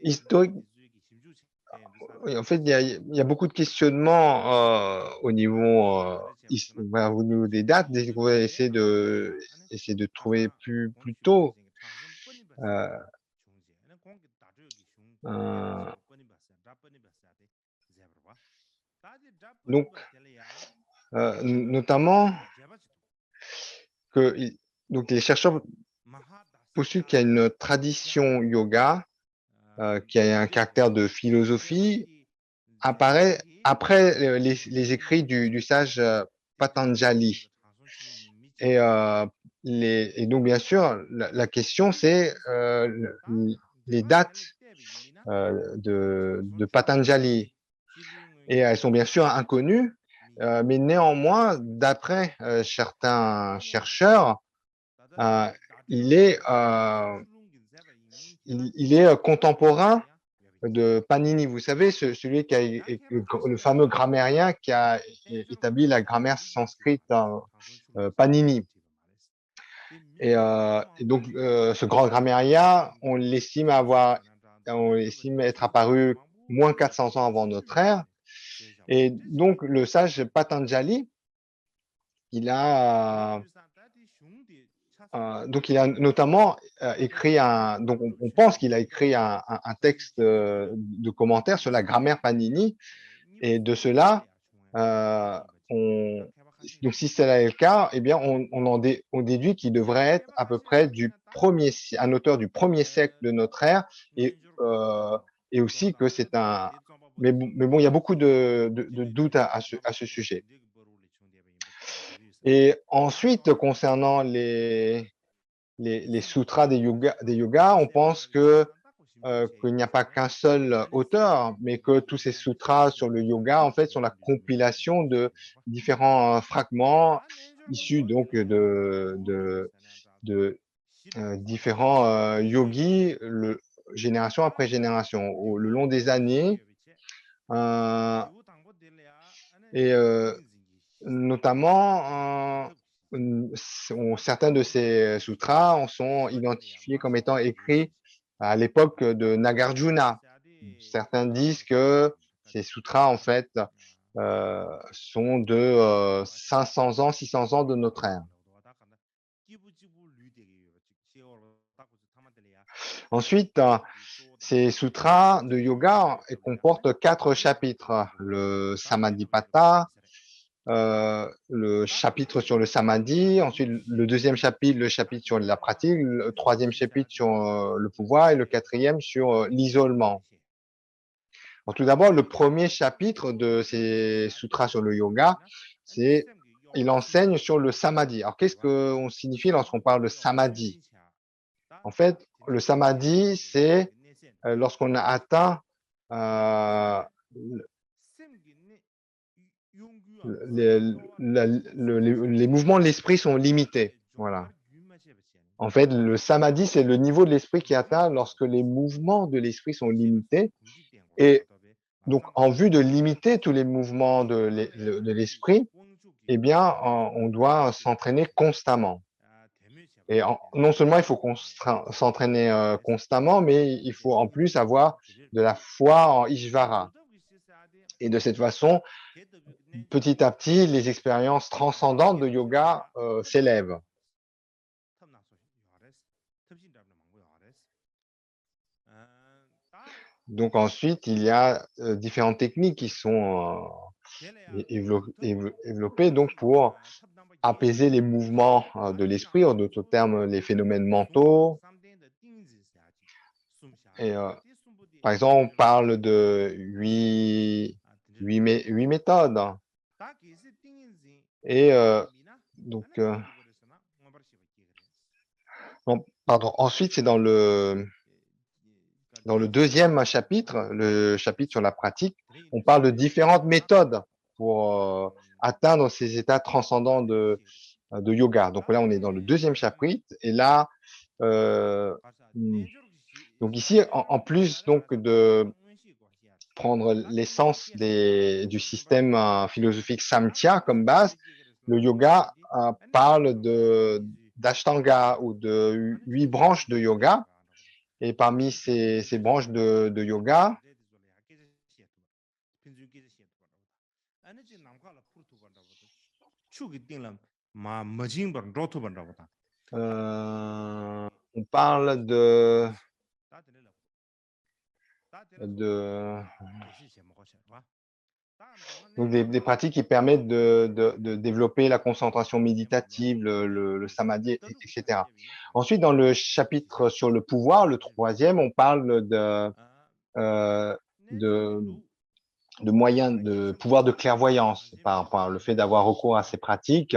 Historique, oui, en fait, il y a beaucoup de questionnements au niveau des dates. On va essayer de trouver plus tôt. Donc, notamment que donc les chercheurs postulent qu'il y a une tradition yoga qui a un caractère de philosophie apparaît après les écrits du sage Patanjali. Et, et donc, bien sûr, la question, c'est les dates de Patanjali. Et elles sont bien sûr inconnues, mais néanmoins, d'après certains chercheurs, il est, il est contemporain de Panini. Vous savez, celui qui a le fameux grammairien qui a établi la grammaire sanscrite Panini. Et donc, ce grand grammairien, on l'estime être apparu moins 400 ans avant notre ère. Et donc, le sage Patanjali, il a notamment écrit donc on pense qu'il a écrit un texte de commentaire sur la grammaire Panini, et de cela, donc si c'est le cas, eh bien on déduit qu'il devrait être à peu près un auteur du 1er siècle de notre ère, et aussi que c'est un. Mais bon, il y a beaucoup de doutes à ce sujet. Et ensuite, concernant les sutras des yogas, on pense qu'il n'y a pas qu'un seul auteur, mais que tous ces sutras sur le yoga, en fait, sont la compilation de différents fragments issus donc de différents yogis, génération après génération, le long des années. Et notamment, certains de ces sutras sont identifiés comme étant écrits à l'époque de Nagarjuna. Certains disent que ces sutras, en fait, sont de 500 ans, 600 ans de notre ère. Ensuite, ces sutras de yoga comportent 4 chapitres. Le Samadhipata, le chapitre sur le samadhi, ensuite le deuxième chapitre, le chapitre sur la pratique, le troisième chapitre sur le pouvoir, et le quatrième sur l'isolement. Tout d'abord, le premier chapitre de ces sutras sur le yoga, il enseigne sur le samadhi. Alors, qu'est-ce qu'on signifie lorsqu'on parle de samadhi? En fait, le samadhi, c'est lorsqu'on a atteint les mouvements de l'esprit sont limités. Voilà. En fait, le samadhi, c'est le niveau de l'esprit qui est atteint lorsque les mouvements de l'esprit sont limités. Et donc, en vue de limiter tous les mouvements de l'esprit, eh bien, on doit s'entraîner constamment. Et non seulement il faut s'entraîner constamment, mais il faut en plus avoir de la foi en Ishvara. Et de cette façon, petit à petit, les expériences transcendantes de yoga s'élèvent. Donc ensuite, il y a différentes techniques qui sont développées donc pour apaiser les mouvements de l'esprit, en d'autres termes, les phénomènes mentaux. Et par exemple, on parle de 8 méthodes. Et donc, pardon. Ensuite, c'est dans le deuxième chapitre, le chapitre sur la pratique, on parle de différentes méthodes pour atteindre ces états transcendants de yoga. Donc là, on est dans le deuxième chapitre. Et là, donc ici, en plus donc de prendre l'essence du système philosophique Samkhya comme base, le yoga parle d'Ashtanga, ou de 8 branches de yoga. Et parmi ces branches de yoga, on parle de Donc, des pratiques qui permettent de développer la concentration méditative, le samadhi, etc. Ensuite, dans le chapitre sur le pouvoir, le troisième, on parle euh, de, de moyens de pouvoir de clairvoyance par le fait d'avoir recours à ces pratiques,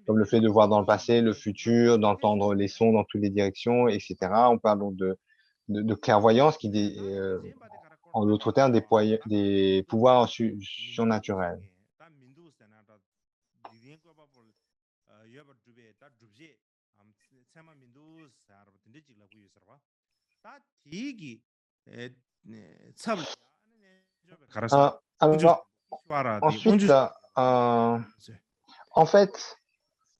comme le fait de voir dans le passé, le futur, d'entendre les sons dans toutes les directions, etc. On parle donc de clairvoyance en d'autres termes, des pouvoirs surnaturels. Alors, ensuite, en fait,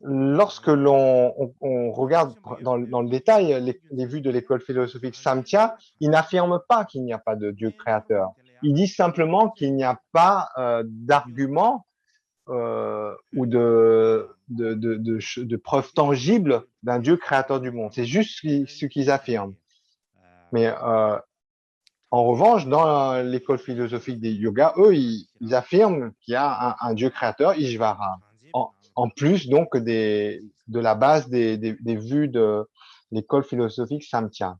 lorsque on regarde dans le détail les vues de l'école philosophique Samkhya, ils n'affirment pas qu'il n'y a pas de Dieu créateur. Ils disent simplement qu'il n'y a pas d'argument ou de preuves tangibles d'un Dieu créateur du monde. C'est juste ce qu'ils affirment. Mais en revanche, dans l'école philosophique des yogas, eux, ils affirment qu'il y a un Dieu créateur, Ishvara. En plus, donc, de la base des vues de l'école philosophique Samkhya.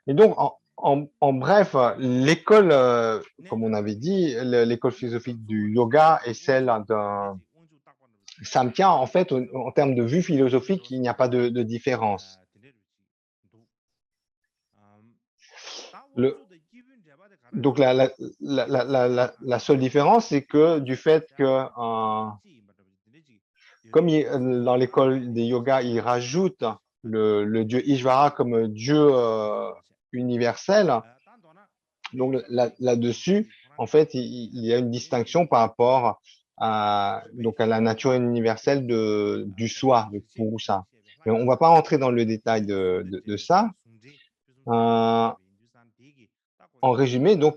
Et donc, en bref, l'école, comme on avait dit, l'école philosophique du yoga et celle d'un Samkhya, en fait, en termes de vue philosophique, il n'y a pas de différence. Donc, la seule différence, c'est que du fait que, comme dans l'école des yogas, ils rajoutent le dieu Ishvara comme dieu universel, donc là-dessus, en fait, il y a une distinction par rapport donc à la nature universelle du soi, du Purusha. Mais on ne va pas rentrer dans le détail de ça. En résumé, donc,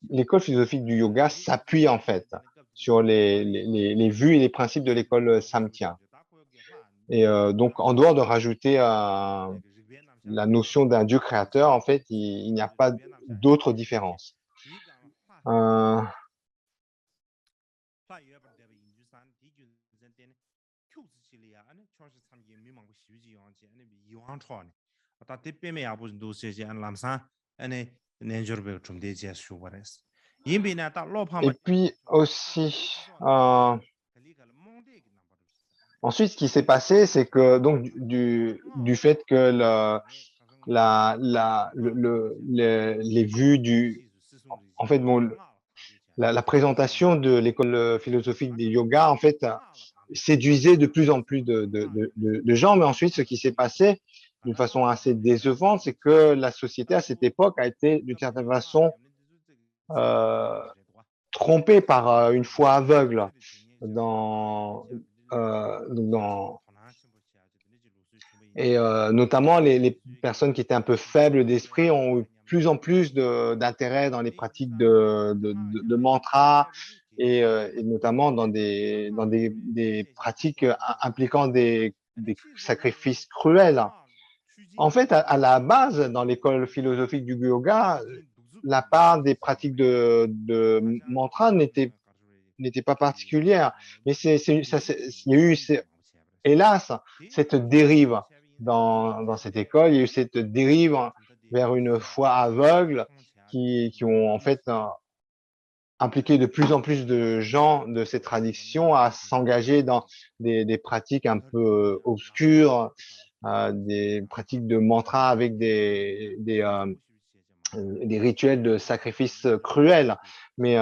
l'école philosophique du yoga s'appuie en fait sur les vues et les principes de l'école Samkhya. Et donc, en dehors de rajouter la notion d'un Dieu créateur, en fait, il n'y a pas d'autre différence. Et puis aussi, ensuite, ce qui s'est passé, c'est que donc du fait que les vues en fait, bon, la présentation de l'école philosophique des yoga, en fait, séduisait de plus en plus de gens. Mais ensuite, ce qui s'est passé d'une façon assez décevante, c'est que la société à cette époque a été d'une certaine façon trompée par une foi aveugle dans, et notamment les personnes qui étaient un peu faibles d'esprit ont eu plus en plus d'intérêt dans les pratiques de mantra et notamment dans des pratiques impliquant des sacrifices cruels. En fait, à la base, dans l'école philosophique du yoga, la part des pratiques de mantra n'était pas particulière. Mais il y a eu, hélas, cette dérive dans cette école. Il y a eu cette dérive vers une foi aveugle qui ont en fait impliqué de plus en plus de gens de ces traditions à s'engager dans des pratiques un peu obscures, des pratiques de mantra avec des rituels de sacrifice cruels. Mais,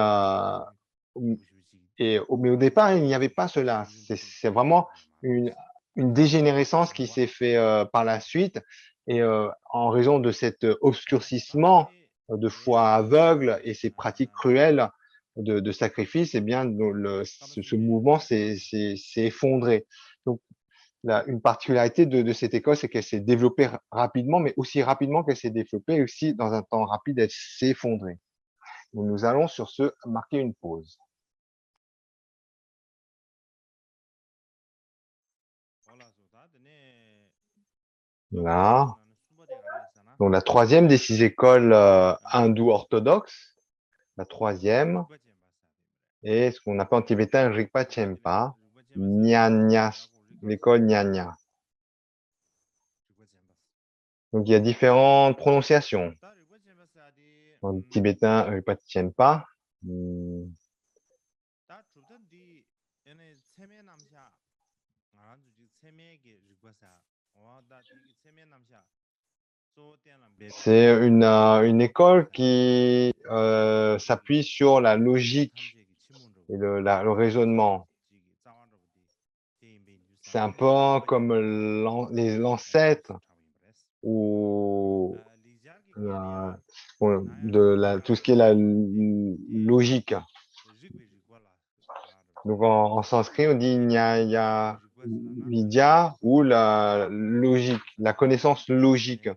mais au départ, il n'y avait pas cela. C'est vraiment une dégénérescence qui s'est fait par la suite. Et en raison de cet obscurcissement de foi aveugle et ces pratiques cruelles de sacrifice, eh bien, ce mouvement s'est effondré. Donc, une particularité de cette école, c'est qu'elle s'est développée rapidement, mais aussi rapidement qu'elle s'est développée, aussi dans un temps rapide, elle s'est effondrée. Donc, nous allons sur ce marquer une pause. Là. Donc, la troisième des 6 écoles hindou-orthodoxes, la troisième, est ce qu'on appelle en tibétain Rigpa Chenpa, Nyanya, l'école Nyanya. Donc, il y a différentes prononciations. En tibétain, Rigpa Chenpa. C'est une école qui s'appuie sur la logique et le raisonnement. C'est un peu comme l'ancêtre ou tout ce qui est la logique. Donc en sanskrit, on dit Nyaya Vidya ou la logique, la connaissance logique.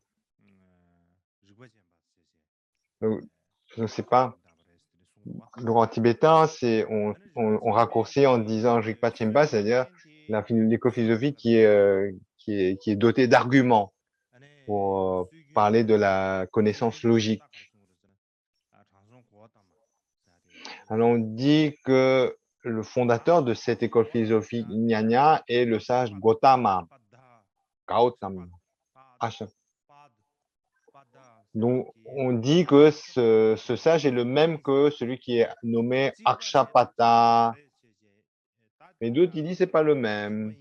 Donc, je ne sais pas. Donc en tibétain, on raccourcit en disant Rigpa Chenpa, c'est-à-dire l'écophilosophie qui est dotée d'arguments pour parler de la connaissance logique. Alors on dit que le fondateur de cette école philosophique Nyanya est le sage Gautama. Donc on dit que ce sage est le même que celui qui est nommé Akshapata. Mais d'autres ils disent c'est pas le même.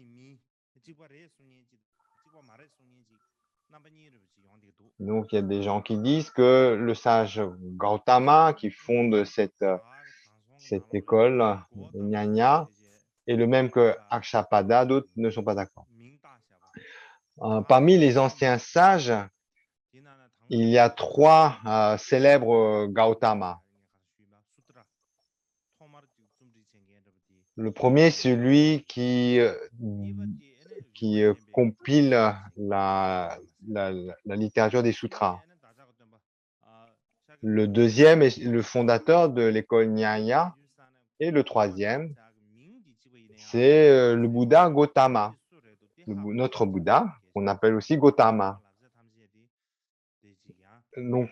Donc il y a des gens qui disent que le sage Gautama qui fonde cette école Nyanya est le même que Akshapada, d'autres ne sont pas d'accord. Parmi les anciens sages, il y a 3 célèbres Gautama. Le premier, celui qui compile la littérature des sutras. Le deuxième est le fondateur de l'école Nyaya. Et le troisième, c'est le Bouddha Gautama, notre Bouddha, qu'on appelle aussi Gautama. Donc,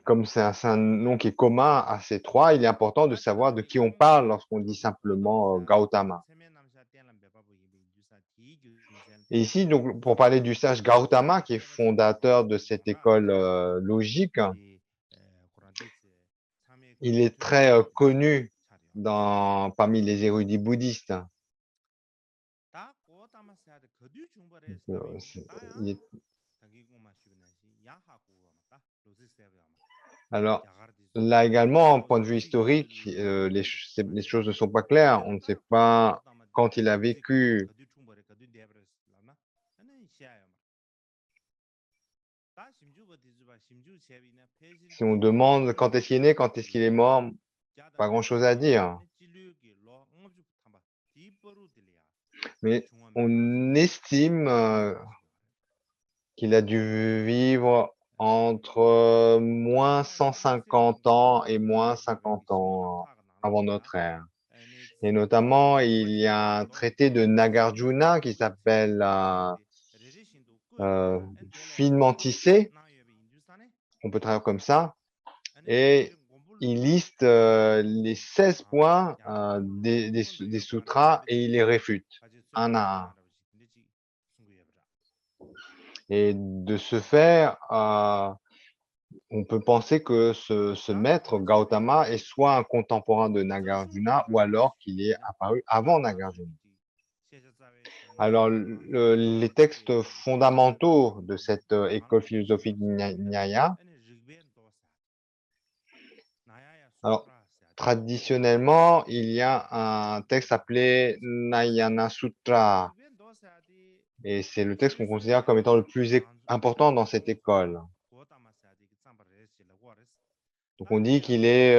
comme c'est un nom qui est commun à ces 3, il est important de savoir de qui on parle lorsqu'on dit simplement Gautama. Et ici, donc, pour parler du sage Gautama, qui est fondateur de cette école logique, il est très connu parmi les érudits bouddhistes. Alors, là également, en point de vue historique, les choses ne sont pas claires. On ne sait pas quand il a vécu. Si on demande quand est-ce qu'il est né, quand est-ce qu'il est mort, pas grand-chose à dire. Mais on estime qu'il a dû vivre entre moins 150 ans et moins 50 ans avant notre ère. Et notamment, il y a un traité de Nagarjuna qui s'appelle finement tissé, on peut traduire comme ça, et il liste les 16 points des sutras et il les réfute un à un. Et de ce fait, on peut penser que ce maître Gautama est soit un contemporain de Nagarjuna ou alors qu'il est apparu avant Nagarjuna. Alors, les textes fondamentaux de cette école philosophique Nyaya, alors, traditionnellement, il y a un texte appelé Nayana Sutra, et c'est le texte qu'on considère comme étant le plus important dans cette école. Donc, on dit qu'il est,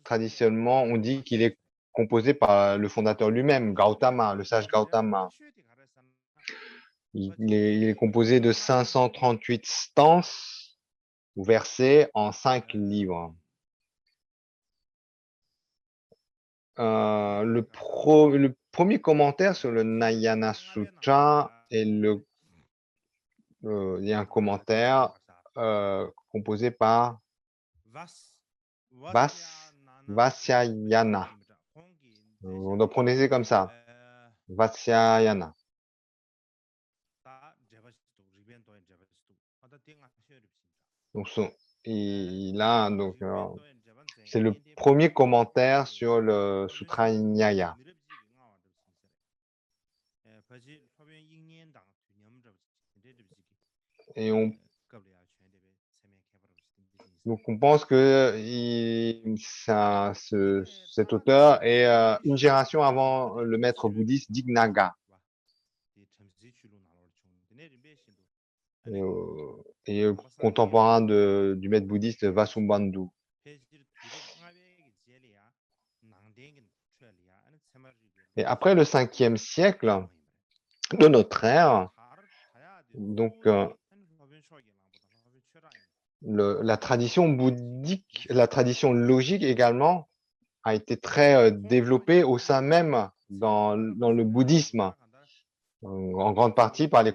traditionnellement, on dit qu'il est composé par le fondateur lui-même, Gautama, le sage Gautama. Il est composé de 538 stances ou versets en 5 livres. Le premier commentaire sur le Nayana Sutra et il y a un commentaire composé par Vatsyayana. On doit prononcer comme ça, Vatsyayana. Donc, c'est le premier commentaire sur le Sutra Nyaya. Et donc on pense que cet auteur est une génération avant le maître bouddhiste Dignaga. Et contemporain du maître bouddhiste Vasubandhu. Et après le 5e siècle de notre ère, donc la tradition bouddhique, la tradition logique également a été très développée au sein même dans le bouddhisme, en grande partie par les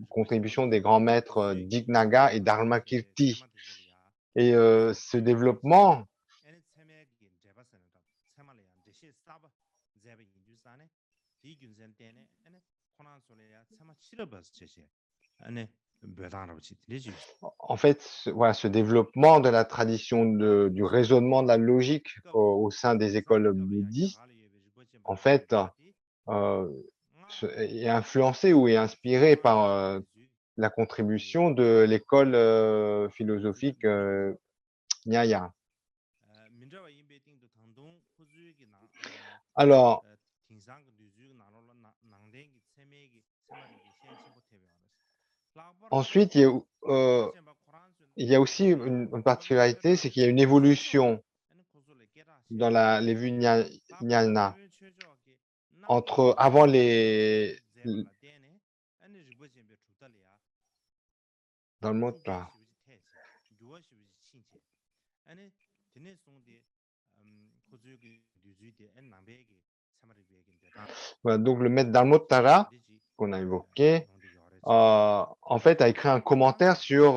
contributions des grands maîtres Dignaga et Dharmakirti. Et ce développement en fait, voilà, ce développement de la tradition du raisonnement de la logique au sein des écoles bouddhistes, en fait, est influencé ou est inspiré par la contribution de l'école philosophique Nyaya. Alors, ensuite, il y a aussi une particularité, c'est qu'il y a une évolution dans les vues Nyaya entre avant dans le mode là. Voilà, donc le maître Dharmottara qu'on a évoqué, en fait, a écrit un commentaire sur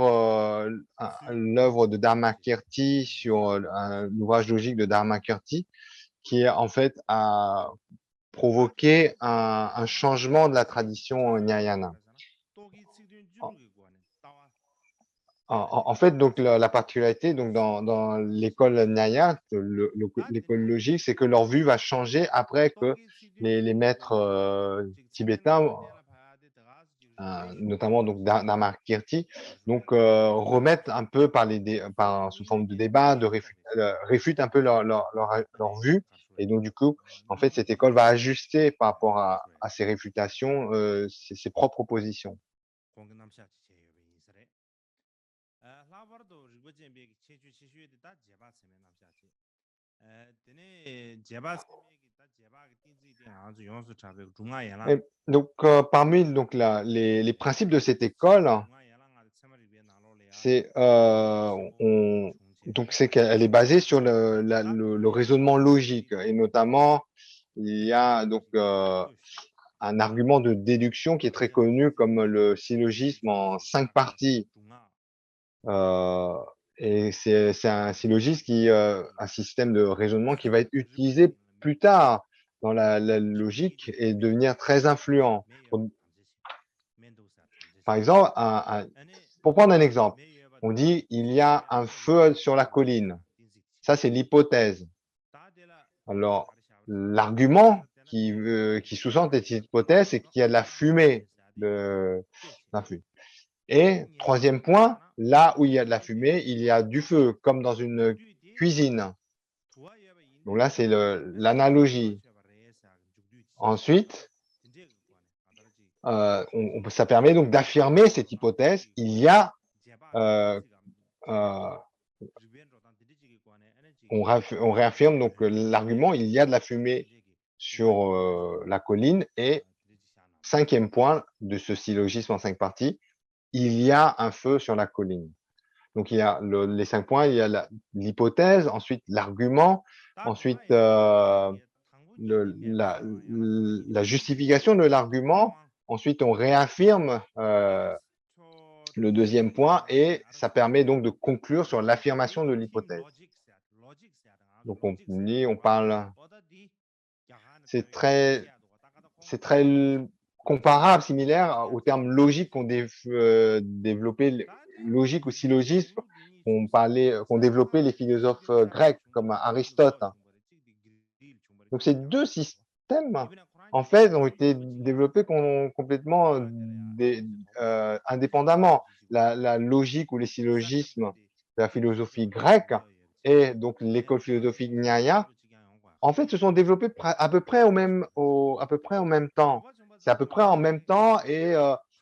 l'œuvre de Dharmakirti, sur un ouvrage logique de Dharmakirti, qui en fait a provoqué un changement de la tradition Nyayana. En fait, donc la particularité donc dans l'école Nyaya, l'école logique, c'est que leur vue va changer après que les maîtres tibétains, notamment donc Dharmakirti, donc remettent un peu sous forme de débat, réfutent un peu leur vue, et donc du coup, en fait, cette école va ajuster par rapport à ces réfutations ses propres positions. Et donc parmi donc les principes de cette école, c'est c'est qu'elle est basée sur le raisonnement logique, et notamment il y a donc un argument de déduction qui est très connu comme le syllogisme en 5 parties. Et c'est un syllogisme un système de raisonnement qui va être utilisé plus tard dans la logique et devenir très influent. Par exemple, pour prendre un exemple, on dit il y a un feu sur la colline. Ça, c'est l'hypothèse. Alors, l'argument qui sous-tend cette hypothèse, c'est qu'il y a de la fumée d'un feu. Et troisième point, là où il y a de la fumée, il y a du feu, comme dans une cuisine. Donc là, c'est l'analogie. Ensuite, ça permet donc d'affirmer cette hypothèse. Il y a, on réaffirme donc l'argument, il y a de la fumée sur la colline. Et 5e point de ce syllogisme en 5 parties, il y a un feu sur la colline. Donc il y a les 5 points, il y a l'hypothèse, ensuite l'argument, ensuite la justification de l'argument. Ensuite, on réaffirme le deuxième point et ça permet donc de conclure sur l'affirmation de l'hypothèse. Donc, on parle, c'est très comparable, similaire au terme logique qu'ont développé, logique ou syllogisme, qu'ont développé les philosophes grecs comme Aristote. Donc, ces deux systèmes, en fait, ont été développés complètement indépendamment. La logique ou les syllogismes de la philosophie grecque et donc l'école philosophique Nyaya, en fait, se sont développés à peu près au même temps. C'est à peu près en même temps et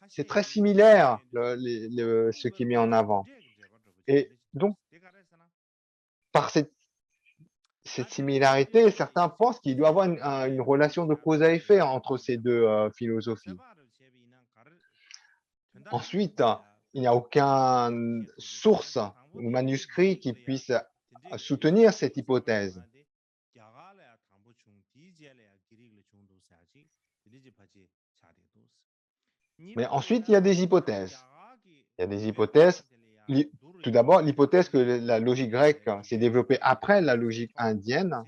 c'est très similaire ce qui est mis en avant. Et donc, par cette similarité, certains pensent qu'il doit y avoir une relation de cause à effet entre ces deux philosophies. Ensuite, il n'y a aucune source ou manuscrit qui puisse soutenir cette hypothèse. Mais ensuite, il y a des hypothèses. Il y a des hypothèses. Tout d'abord, l'hypothèse que la logique grecque s'est développée après la logique indienne.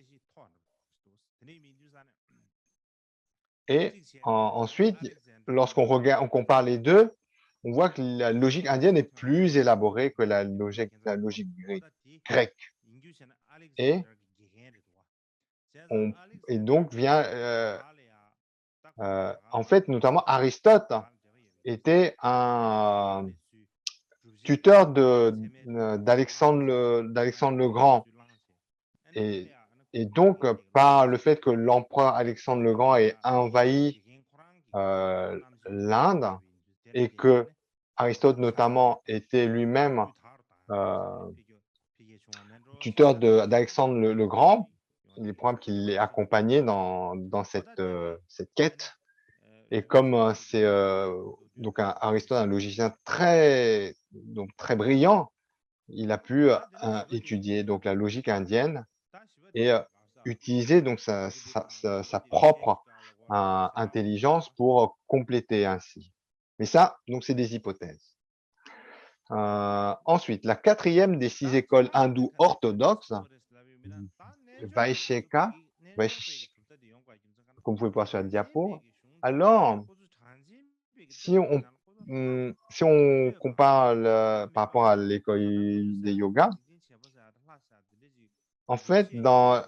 Et ensuite, lorsqu'on compare les deux, on voit que la logique indienne est plus élaborée que la logique grecque. Et donc en fait, notamment Aristote était un tuteur d'Alexandre le Grand. Et donc, par le fait que l'empereur Alexandre le Grand ait envahi l'Inde et que Aristote notamment était lui-même tuteur d'Alexandre le Grand, il est probable qu'il l'ait accompagné dans cette quête. Et comme c'est donc Aristote, un logicien très brillant, il a pu étudier donc la logique indienne et utiliser donc sa propre intelligence pour compléter ainsi. Mais ça, donc c'est des hypothèses. Ensuite, la quatrième des 6 écoles hindoues orthodoxes, Vaisheshika, comme vous pouvez voir sur la diapo. Alors, si on compare par rapport à l'école des yogas, en fait, dans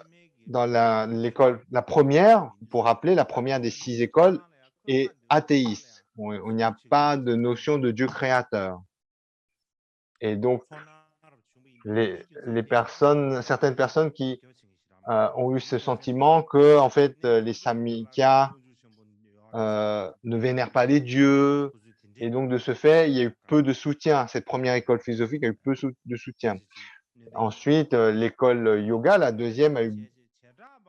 l'école, la première, pour rappeler, la première des 6 écoles est athéiste. Il n'y a pas de notion de Dieu créateur. Et donc, certaines personnes qui ont eu ce sentiment que, en fait, les Samkhya ne vénèrent pas les dieux, et donc de ce fait, il y a eu peu de soutien. Cette première école philosophique a eu peu de soutien. Ensuite, l'école yoga, la deuxième,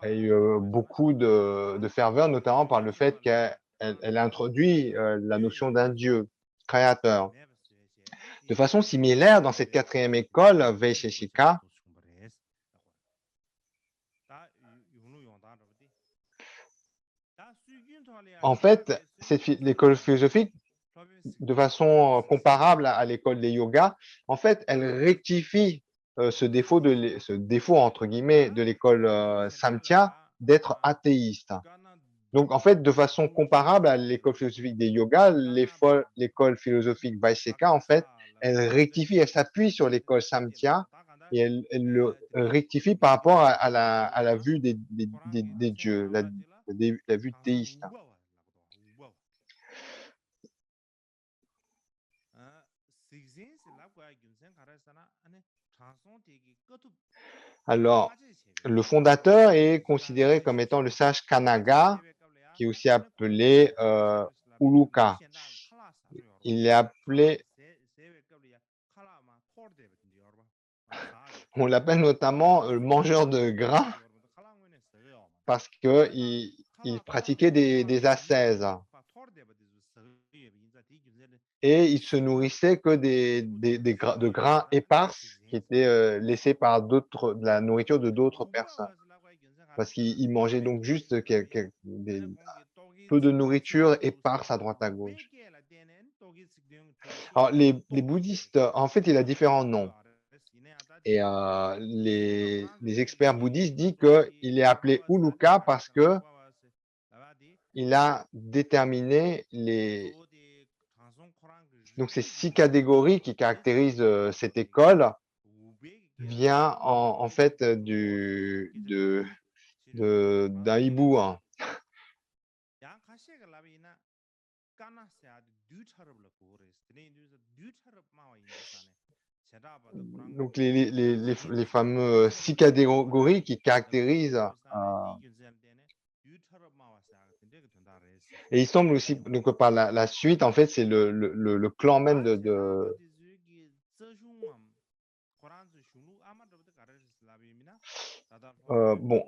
a eu beaucoup de ferveur, notamment par le fait qu'elle a introduit la notion d'un dieu créateur. De façon similaire, dans cette quatrième école, Vaisheshika, en fait, l'école philosophique, de façon comparable à l'école des yogas, en fait, elle rectifie ce défaut entre guillemets de l'école Samkhya d'être athéiste. Donc, en fait, de façon comparable à l'école philosophique des yogas, l'école philosophique Vaisheshika, en fait, elle rectifie, elle s'appuie sur l'école Samkhya et elle le rectifie par rapport à la vue des dieux, la vue théiste. Alors, le fondateur est considéré comme étant le sage Kanaga, qui est aussi appelé Uluka. Il est appelé, on l'appelle notamment le mangeur de grains parce qu'il pratiquait des ascèses et il se nourrissait que de grains éparses qui étaient laissés par de la nourriture de d'autres personnes. parce qu'il mangeait donc juste peu de nourriture éparse à droite à gauche. Alors les bouddhistes, en fait, il a différents noms et les experts bouddhistes disent qu'il est appelé Uluka parce que il a déterminé donc ces 6 catégories qui caractérisent, cette école vient en fait, d'un hibou, hein. Donc les fameux 6 catégories qui caractérisent, et il semble aussi donc par la suite, en fait, c'est le clan même bon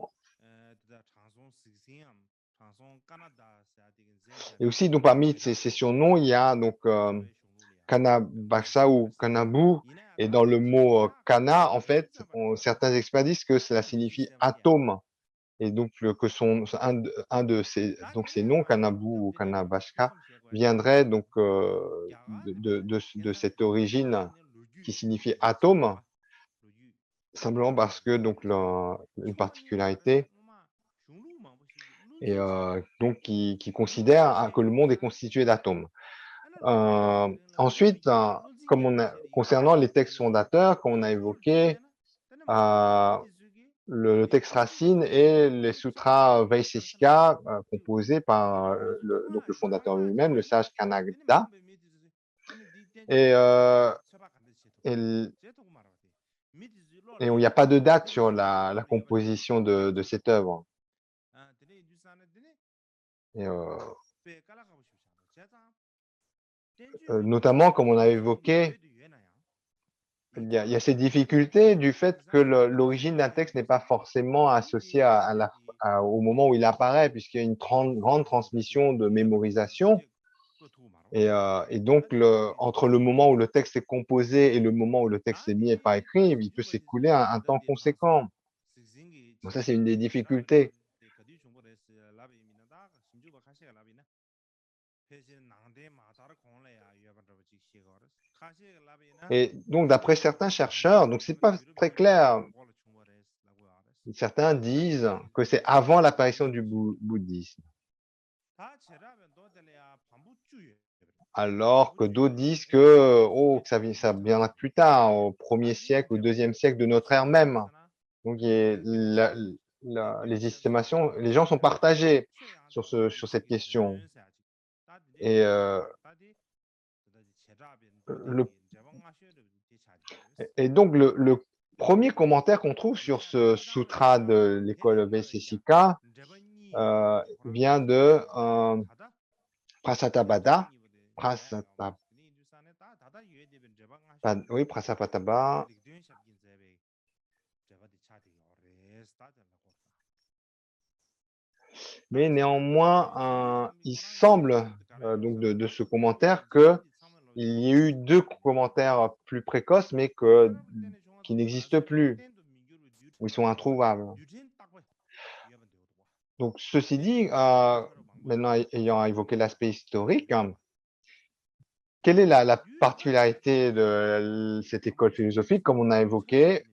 et aussi donc parmi ces surnoms, il y a donc, Kanabasa ou Kanabu et dans le mot, kana, en fait, certains experts disent que cela signifie atome et donc que un de ces noms, Kanabu ou Kanabashka, viendrait donc, de cette origine qui signifie atome, simplement parce que donc une particularité et donc qui considère, que le monde est constitué d'atomes. Ensuite, comme concernant les textes fondateurs, comme on a évoqué, euh, le texte racine et les sutras Vaisesika composés par donc le fondateur lui-même, le sage Kanagda, et, et, et il n'y a pas de date sur la composition de cette œuvre. Et, notamment, comme on a évoqué, il y a ces difficultés du fait que l'origine d'un texte n'est pas forcément associée au moment où il apparaît, puisqu'il y a une grande transmission de mémorisation. Et donc, entre le moment où le texte est composé et le moment où le texte est mis par écrit, il peut s'écouler un temps conséquent. Donc ça, c'est une des difficultés. Et donc, d'après certains chercheurs, donc c'est pas très clair. Certains disent que c'est avant l'apparition du bouddhisme, alors que d'autres disent que ça viendra plus tard, au 1er siècle ou 2e siècle de notre ère même. Donc les estimations, les gens sont partagés sur cette question. Et, le, et donc le premier commentaire qu'on trouve sur ce sutra de l'école Vaisesika vient de Prasatapata. Oui, Prasapataba. Mais néanmoins, il semble donc de ce commentaire qu'il y ait eu 2 commentaires plus précoces, mais qui n'existent plus, ou ils sont introuvables. Donc ceci dit, maintenant ayant évoqué l'aspect historique, quelle est la particularité de cette école philosophique? Comme on a évoqué,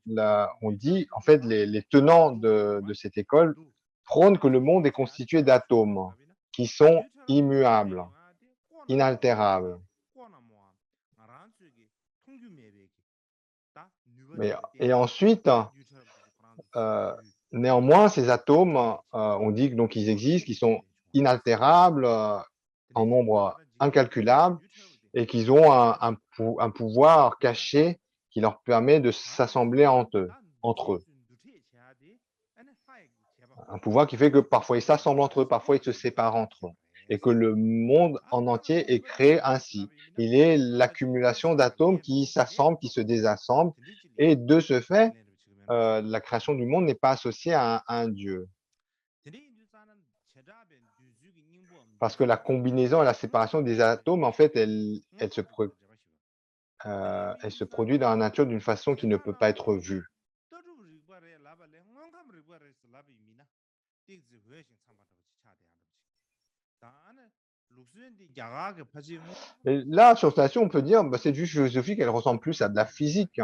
on dit, en fait, les tenants de cette école prônent que le monde est constitué d'atomes qui sont immuables, inaltérables. Et ensuite, néanmoins, ces atomes, on dit que donc ils existent, qu'ils sont inaltérables, en nombre incalculable, et qu'ils ont un pouvoir caché qui leur permet de s'assembler entre eux. Un pouvoir qui fait que parfois ils s'assemblent entre eux, parfois ils se séparent entre eux. Et que le monde en entier est créé ainsi. Il est l'accumulation d'atomes qui s'assemblent, qui se désassemblent. Et de ce fait, la création du monde n'est pas associée à un dieu. Parce que la combinaison et la séparation des atomes, en fait, elle se produit dans la nature d'une façon qui ne peut pas être vue. Et là, sur cette on peut dire, bah, cette vue philosophique, elle ressemble plus à de la physique.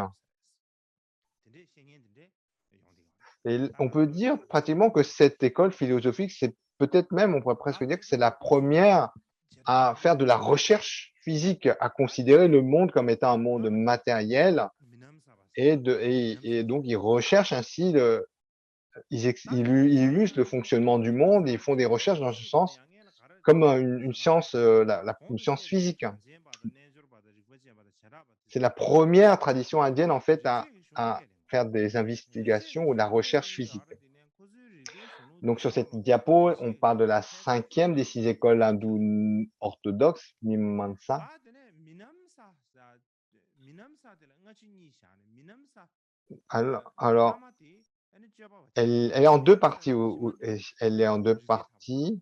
Et on peut dire pratiquement que cette école philosophique, c'est peut-être même, on pourrait presque dire que c'est la première à faire de la recherche physique, à considérer le monde comme étant un monde matériel et donc ils recherchent ainsi ils illustrent le fonctionnement du monde et ils font des recherches dans ce sens comme une science, une science physique. C'est la première tradition indienne en fait à faire des investigations ou de la recherche physique. Donc sur cette diapo, on parle de la 5e des 6 écoles hindoues orthodoxes, Mimamsa. Alors, elle est en 2 parties elle est en 2 parties.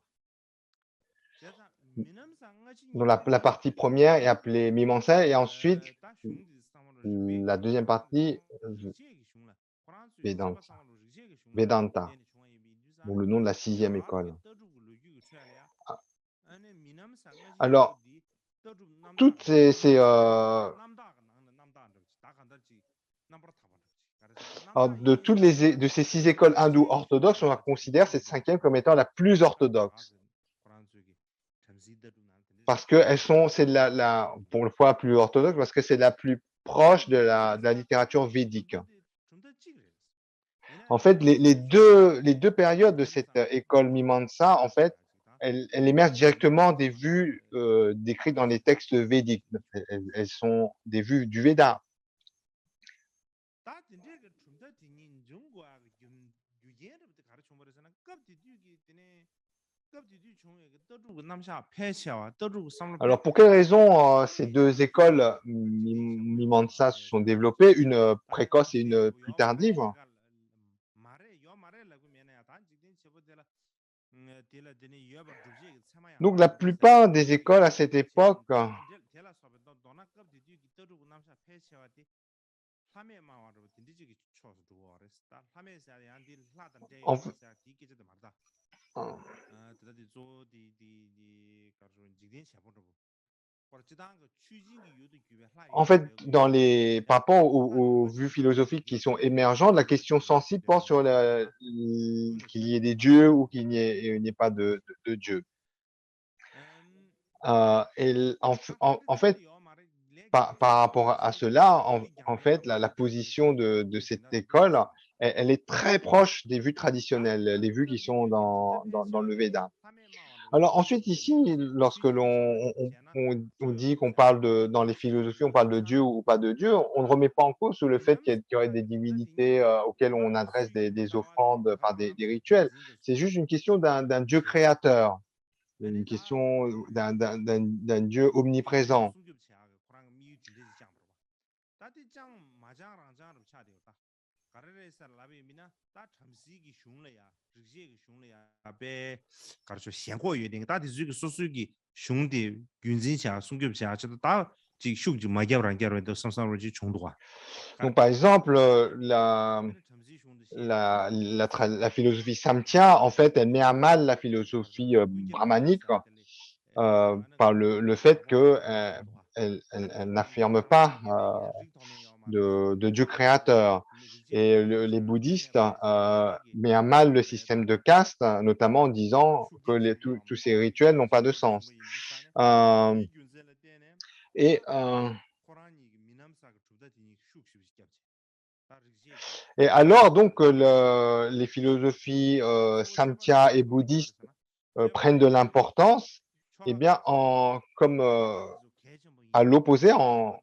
Donc la partie première est appelée Mimamsa et ensuite la deuxième partie Vedanta, donc le nom de la 6e école. Alors, toutes de ces 6 écoles hindoues orthodoxes, on considère cette 5e comme étant la plus orthodoxe. Parce que c'est pour le fois plus orthodoxe, parce que c'est la plus proche de la littérature védique. En fait, les deux périodes de cette école Mimamsa, en fait, elle émerge directement des vues décrites dans les textes védiques. Elles sont des vues du Veda. Alors, pour quelles raisons ces deux écoles Mimamsa se sont développées, une précoce et une plus tardive? Donc, la plupart des écoles à cette époque en fait, par rapport aux vues philosophiques qui sont émergentes, la question sensible porte sur qu'il y ait des dieux ou qu'il n'y ait pas de dieux. Et en fait, par rapport à cela, en fait, la position de cette école, elle est très proche des vues traditionnelles, les vues qui sont dans le Veda. Alors ensuite, ici, lorsque on dit qu'on parle dans les philosophies, on parle de Dieu ou pas de Dieu, on ne remet pas en cause le fait qu'il y aurait des divinités auxquelles on adresse des offrandes par des rituels. C'est juste une question d'un Dieu créateur, une question d'un Dieu omniprésent. Donc, par exemple, la philosophie Samkhya, en fait, elle met à mal la philosophie brahmanique par le fait que elle n'affirme pas de Dieu créateur. Et les bouddhistes met à mal le système de caste, notamment en disant que tous ces rituels n'ont pas de sens. Et alors, donc, les philosophies Samkhya et bouddhistes prennent de l'importance, eh bien, comme à l'opposé, en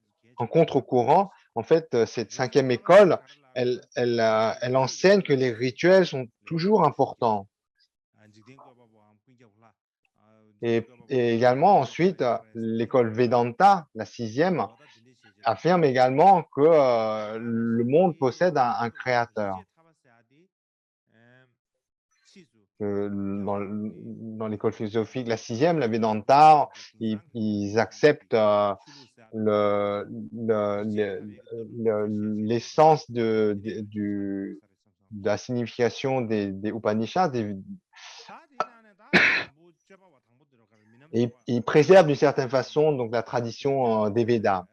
contre-courant, en fait, cette 5e école, elle enseigne que les rituels sont toujours importants. Et également, ensuite, l'école Vedanta, la 6e, affirme également que le monde possède un créateur. Dans l'école philosophique, la 6e, la Vedanta, ils acceptent l'essence de la signification des Upanishads, Et il préserve d'une certaine façon donc la tradition des Védas.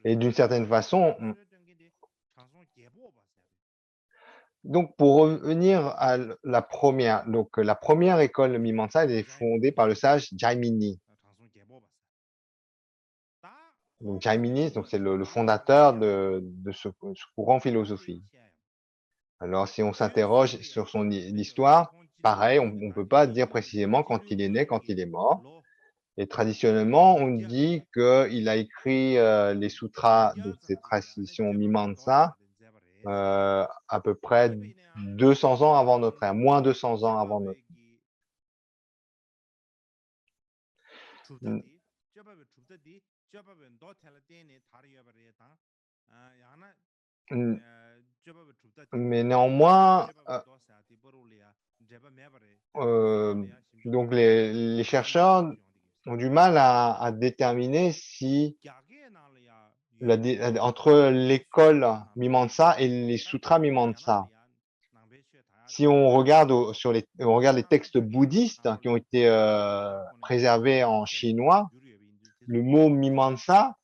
Et d'une certaine façon, donc pour revenir à la première, donc la première école Mimamsa, elle est fondée par le sage Jaimini. Donc Jaimini, donc c'est le fondateur de ce courant philosophique. Alors si on s'interroge sur son l'histoire, pareil, on ne peut pas dire précisément quand il est né, quand il est mort. Et traditionnellement, on dit qu'il a écrit les sutras de cette tradition Mimamsa à peu près 200 ans avant notre ère, moins 200 ans avant notre ère. Mais néanmoins, donc les chercheurs ont du mal à déterminer si entre l'école Mimamsa et les sutras Mimamsa. Si on regarde on regarde les textes bouddhistes qui ont été préservés en chinois, le mot Mimamsa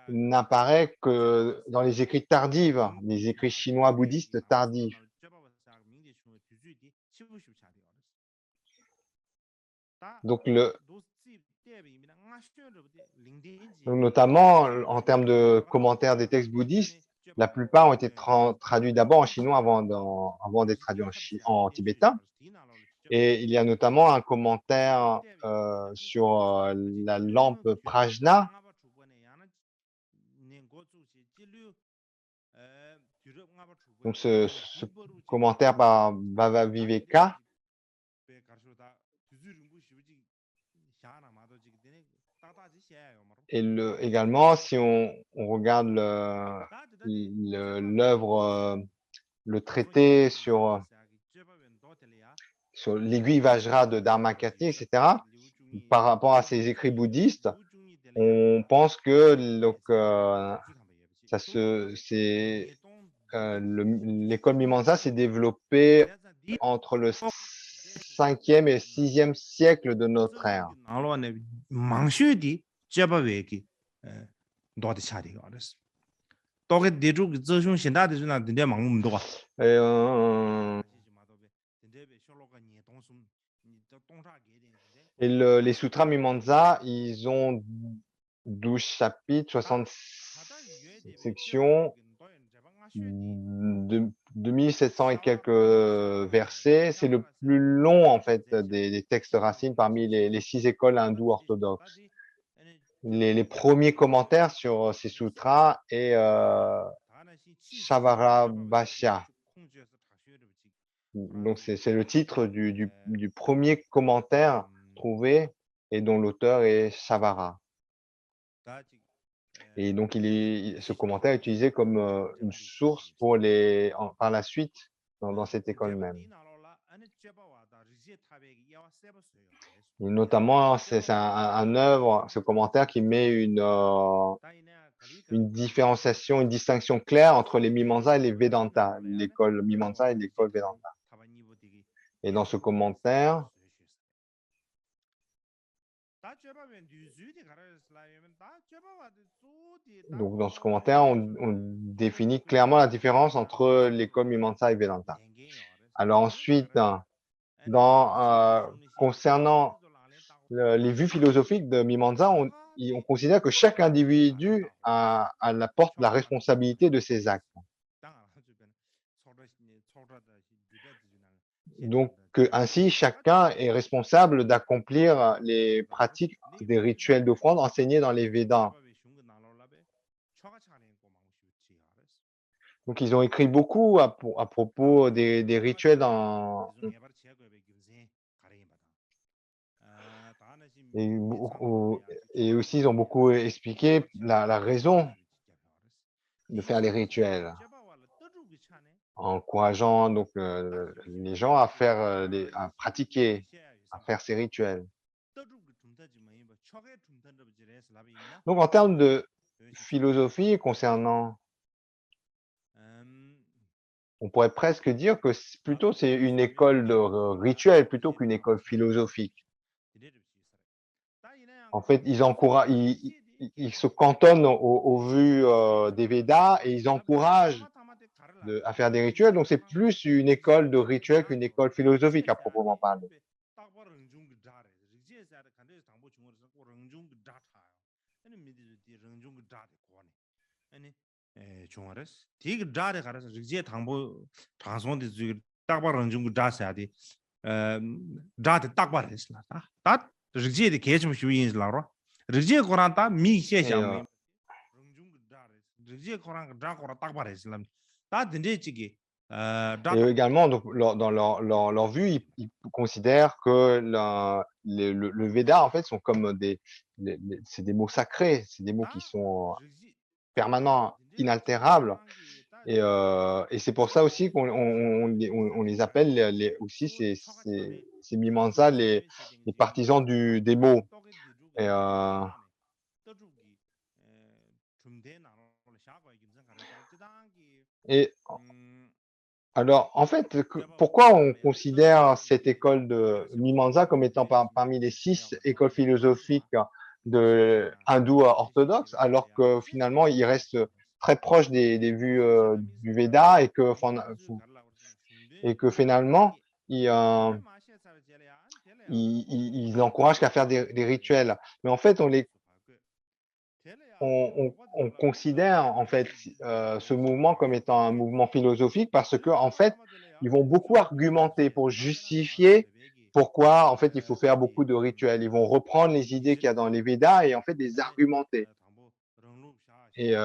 n'apparaît que dans les écrits tardifs, les écrits chinois bouddhistes tardifs. Donc, notamment en termes de commentaires des textes bouddhistes, la plupart ont été traduits d'abord en chinois avant d'être traduits en tibétain. Et il y a notamment un commentaire sur la lampe Prajna. Donc ce commentaire par Bhavaviveka. Et également, si on regarde l'œuvre, le traité sur l'aiguille Vajra de Dharmakirti, etc., par rapport à ces écrits bouddhistes, on pense que donc, l'école Mimamsa s'est développée entre le 5e et 6e siècle de notre ère. Et les sutras Mimamsa, ils ont 12 chapitres, 60 sections, de 2700 et quelques versets. C'est le plus long, en fait, des textes racines parmi les 6 écoles hindoues orthodoxes. Les premiers commentaires sur ces sutras est Shavarabhashya. Donc, c'est le titre du premier commentaire trouvé et dont l'auteur est Shavara. Et donc, ce commentaire est utilisé comme une source pour par la suite dans cette école même. Et notamment, c'est un œuvre, ce commentaire qui met une différenciation, une distinction claire entre les Mimamsa et les Vedanta, l'école Mimamsa et l'école Vedanta. Et dans ce commentaire, on définit clairement la différence entre l'école Mimamsa et Vedanta. Alors ensuite, concernant les vues philosophiques de Mimamsa, on considère que chaque individu porte la responsabilité de ses actes. Donc, ainsi, chacun est responsable d'accomplir les pratiques des rituels d'offrande enseignés dans les Védas. Donc, ils ont écrit beaucoup à propos des rituels et aussi, ils ont beaucoup expliqué la raison de faire les rituels, encourageant donc les gens à à pratiquer, à faire ces rituels. Donc, en termes de philosophie concernant on pourrait presque dire que plutôt c'est une école de rituel plutôt qu'une école philosophique. En fait, ils se cantonnent au vu des Védas et ils encouragent à faire des rituels. Donc, c'est plus une école de rituel qu'une école philosophique à proprement parler. 중얼스 디그 자데 가라서 르지에 당보 장송데 주 딱바랑 중 자세야디 자데 딱바레스나 다 르지에 게좀 휴인스라로 르지에 코란타 미 Et, 셰샤미 릉중 자레 르지에 코란 자코라 딱바레스람 다 딘데지기 et également, donc, dans leur vue, ils considèrent que le Veda, en fait, sont comme c'est des mots sacrés, c'est des mots qui sont permanents, inaltérables. Et c'est pour ça aussi qu'on les appelle aussi ces Mimamsa, les partisans des mots. Et, et alors, en fait, pourquoi on considère cette école de Mimamsa comme étant parmi les 6 écoles philosophiques hindoues orthodoxes, alors que finalement, ils restent très proches des vues du Veda et que finalement, ils encouragent qu'à faire des rituels. Mais en fait, on considère en fait ce mouvement comme étant un mouvement philosophique parce que en fait, ils vont beaucoup argumenter pour justifier pourquoi en fait il faut faire beaucoup de rituels. Ils vont reprendre les idées qu'il y a dans les Védas et en fait les argumenter et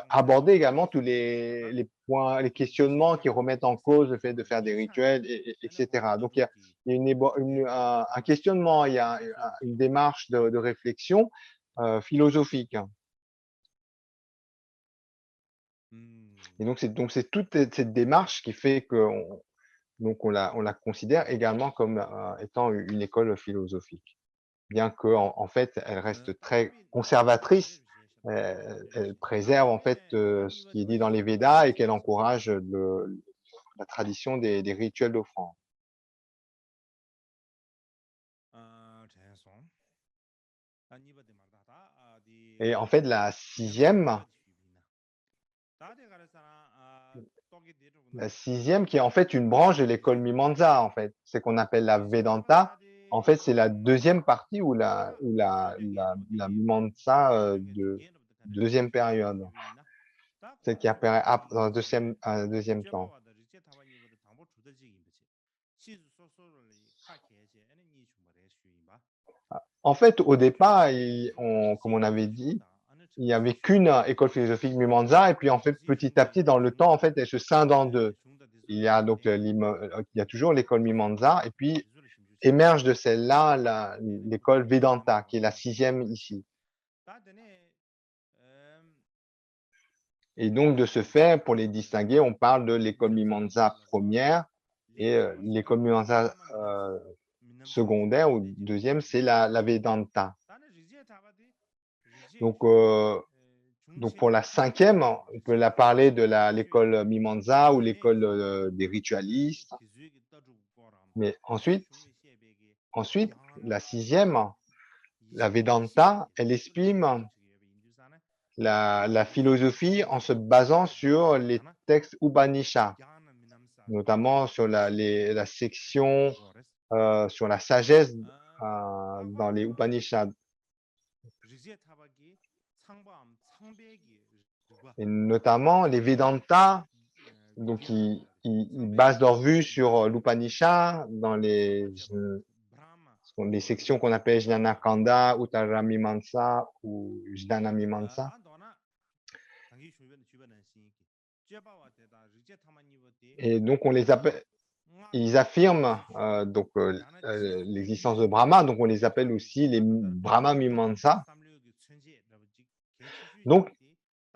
aborder également tous les points, les questionnements qui remettent en cause le fait de faire des rituels, etc. Donc il y a un questionnement, il y a une démarche de réflexion philosophique. Et donc c'est toute cette démarche qui fait on la considère également comme étant une école philosophique, bien que en fait elle reste très conservatrice. Elle préserve en fait ce qui est dit dans les Védas et qu'elle encourage la tradition des rituels d'offrande. Et en fait, la sixième qui est en fait une branche de l'école Mimamsa, en fait, c'est qu'on appelle la Vedanta. En fait, c'est la deuxième partie ou la Mimamsa de deuxième période, celle qui apparaît dans un deuxième temps. En fait, au départ, comme on avait dit, il n'y avait qu'une école philosophique Mimamsa, et puis en fait, petit à petit, dans le temps, en fait, elle se scinde en deux. Il y a donc il y a toujours l'école Mimamsa, et puis émerge de celle-là l'école Vedanta, qui est la sixième ici. Et donc, de ce fait, pour les distinguer, on parle de l'école Mimamsa première et l'école Mimamsa secondaire ou deuxième, c'est la Vedanta. Donc, pour la cinquième, on peut la parler de l'école Mimamsa ou l'école des ritualistes. Mais ensuite, la sixième, la Vedanta, elle exprime la philosophie en se basant sur les textes Upanishads, notamment sur la section sur la sagesse dans les Upanishads. Et notamment les Vedanta, donc ils basent leur vue sur l'Upanishad dans les sections qu'on appelle Jnana Kanda, Uttara Mimamsa ou Jnana Mimamsa. Et donc ils affirment l'existence de Brahma, donc on les appelle aussi les Brahma Mimamsa. Donc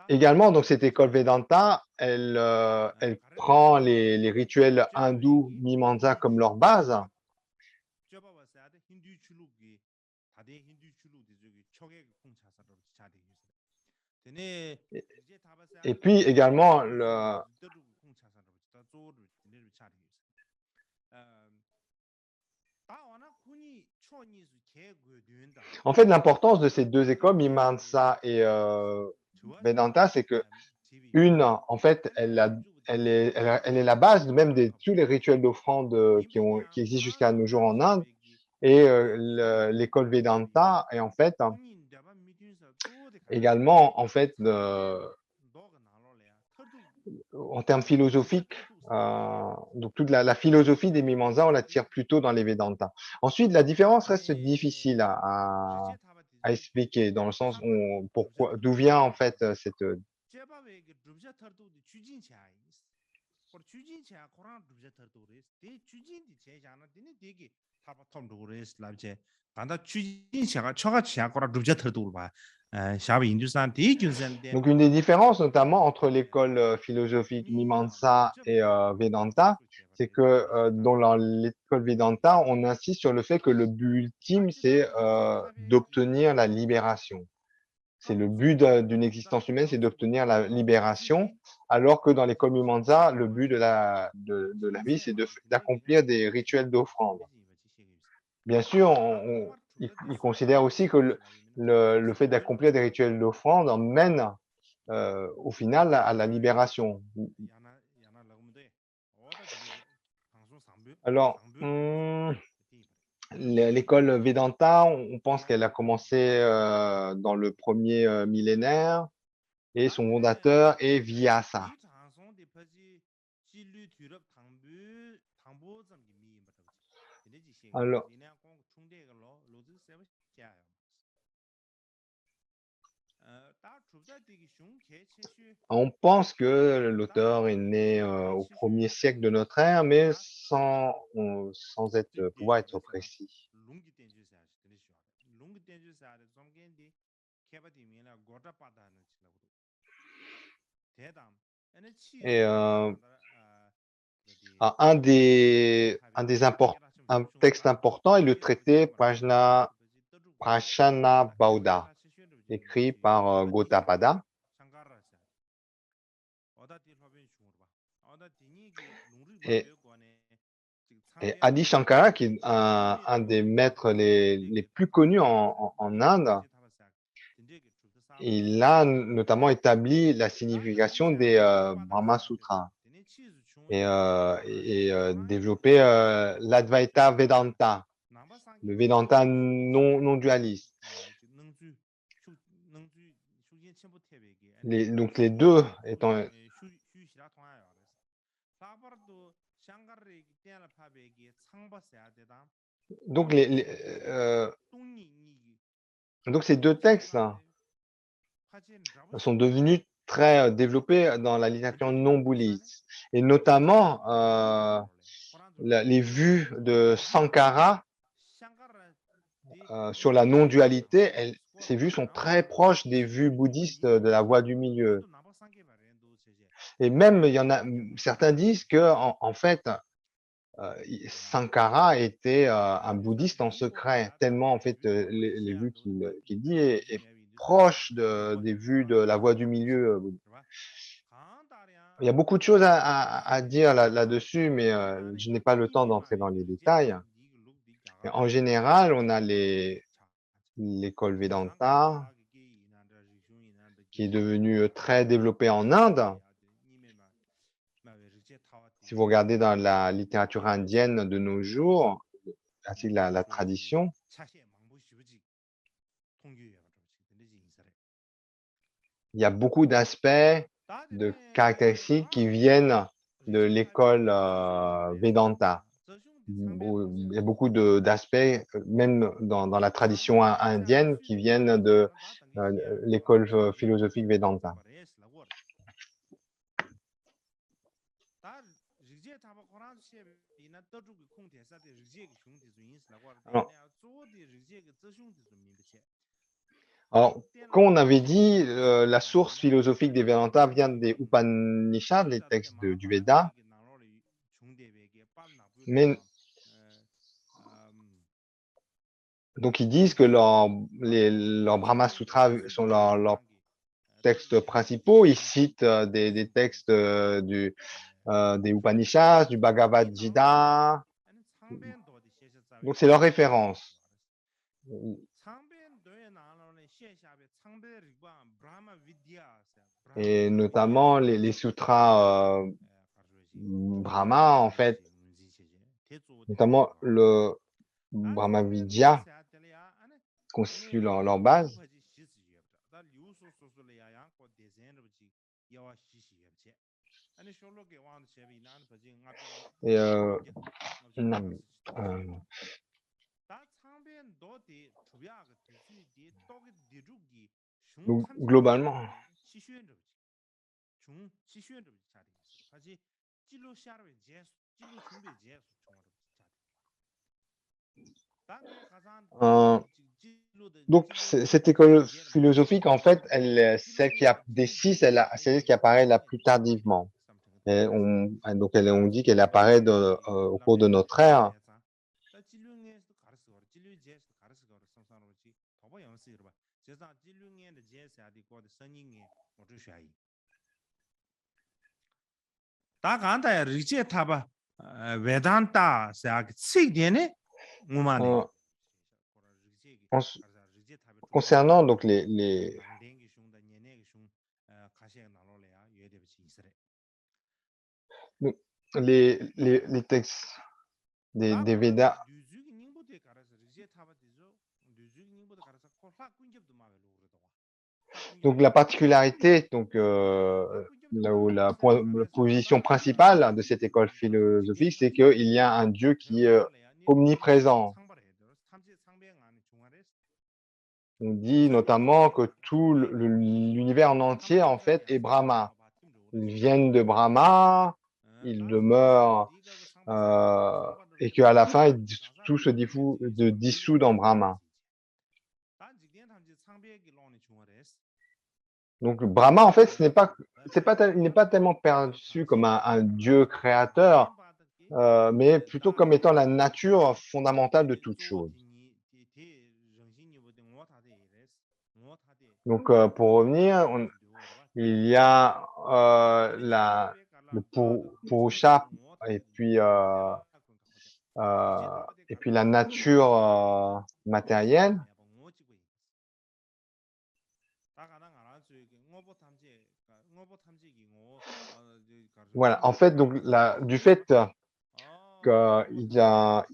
également, donc cette école Vedanta, elle prend les rituels hindous Mimamsa comme leur base. Et puis également, En fait, l'importance de ces deux écoles, Mimamsa et Vedanta, c'est que une, en fait, elle est la base même de tous les rituels d'offrande qui existent jusqu'à nos jours en Inde. Et l'école Vedanta est en fait également, en fait, en termes philosophiques, donc toute la philosophie des Mimamsa, on la tire plutôt dans les Vedanta. Ensuite, la différence reste difficile à expliquer dans le sens où d'où vient en fait cette Donc, une des différences, notamment entre l'école philosophique Mimamsa et Vedanta, c'est que dans l'école Vedanta, on insiste sur le fait que le but ultime, c'est d'obtenir la libération. C'est le but d'une existence humaine, c'est d'obtenir la libération, alors que dans l'école Mimamsa, le but de la vie, c'est d'accomplir des rituels d'offrande. Bien sûr, il considère aussi que le fait d'accomplir des rituels d'offrande mène au final à la libération. Alors, l'école Vedanta, on pense qu'elle a commencé dans le premier millénaire et son fondateur est Vyasa. Alors, on pense que l'auteur est né au 1er siècle de notre ère, mais sans pouvoir être précis. Et un texte important est le traité Prajnanabhauda, écrit par Gaudapada. Et Adi Shankara, qui est un des maîtres les plus connus en Inde, il a notamment établi la signification des Brahma Sutras et développé l'Advaita Vedanta, le Vedanta non dualiste. Donc les deux étant donc donc ces deux textes sont devenus très développés dans la littérature non bouddhiste et notamment les vues de Sankara sur la non-dualité, ces vues sont très proches des vues bouddhistes de la voie du milieu. Et même, certains disent que en fait, Sankara était un bouddhiste en secret, tellement en fait les vues qu'il dit est proche des vues de la voie du milieu. Il y a beaucoup de choses à dire là-dessus, mais je n'ai pas le temps d'entrer dans les détails. Et en général, on a l'école Vedanta, qui est devenue très développée en Inde. Si vous regardez dans la littérature indienne de nos jours, ainsi que la tradition, il y a beaucoup d'aspects, de caractéristiques qui viennent de l'école Vedanta. Il y a beaucoup d'aspects, même dans la tradition indienne, qui viennent de l'école philosophique Vedanta. Alors, comme on avait dit, la source philosophique des Vedanta vient des Upanishads, les textes du Veda, mais donc ils disent que leurs Brahma Sutras sont leurs textes principaux. Ils citent des textes des Upanishads, du Bhagavad Gita. Donc, c'est leur référence. Et notamment les sutras Brahma, en fait, notamment le Brahma Vidya constitue leur base. Et donc, globalement, donc cette école philosophique, en fait, celle qui a des six, c'est celle qui apparaît la plus tardivement. Et on dit qu'elle apparaît au cours de notre ère. Concernant donc les textes des Védas. Donc la particularité, donc la position principale de cette école philosophique, c'est qu'il y a un Dieu qui est omniprésent. On dit notamment que tout l'univers en entier, en fait, est Brahma. Ils viennent de Brahma, ils demeurent, et qu'à la fin, tout se dissout dans Brahma. Donc Brahma, en fait, il n'est pas tellement perçu comme un Dieu créateur, mais plutôt comme étant la nature fondamentale de toute chose. Donc, pour revenir, il y a le Purusha et puis la nature matérielle. Voilà, en fait, donc du fait qu'il y a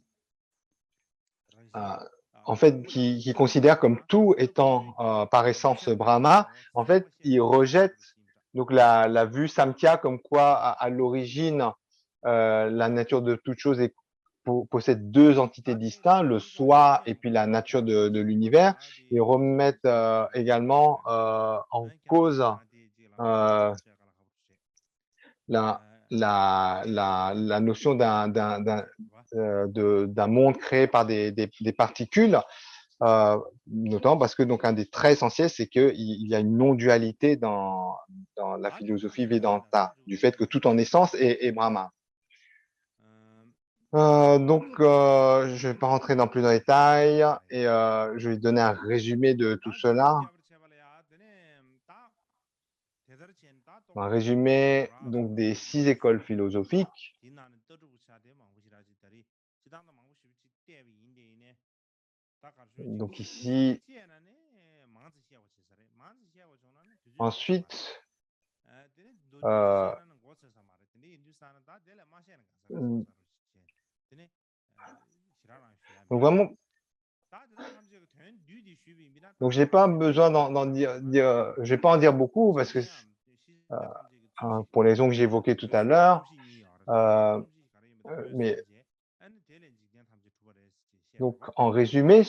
en fait, qui considère comme tout étant par essence Brahma, en fait, il rejette donc la vue Samkhya comme quoi à l'origine la nature de toute chose possède deux entités distinctes, le soi et puis la nature de l'univers, et remettent également en cause la notion d'un monde créé par des particules, notamment parce que donc un des traits essentiels, c'est qu'il y a une non-dualité dans la philosophie Vedanta, du fait que tout en essence est Brahma. Donc, je ne vais pas rentrer dans plus de détails et je vais donner un résumé de tout cela. Un résumé donc des 6 écoles philosophiques. Donc ici, ensuite, donc vraiment, donc j'ai pas besoin d'en dire, je vais pas en dire beaucoup parce que pour les raisons que j'ai évoquées tout à l'heure, mais donc en résumé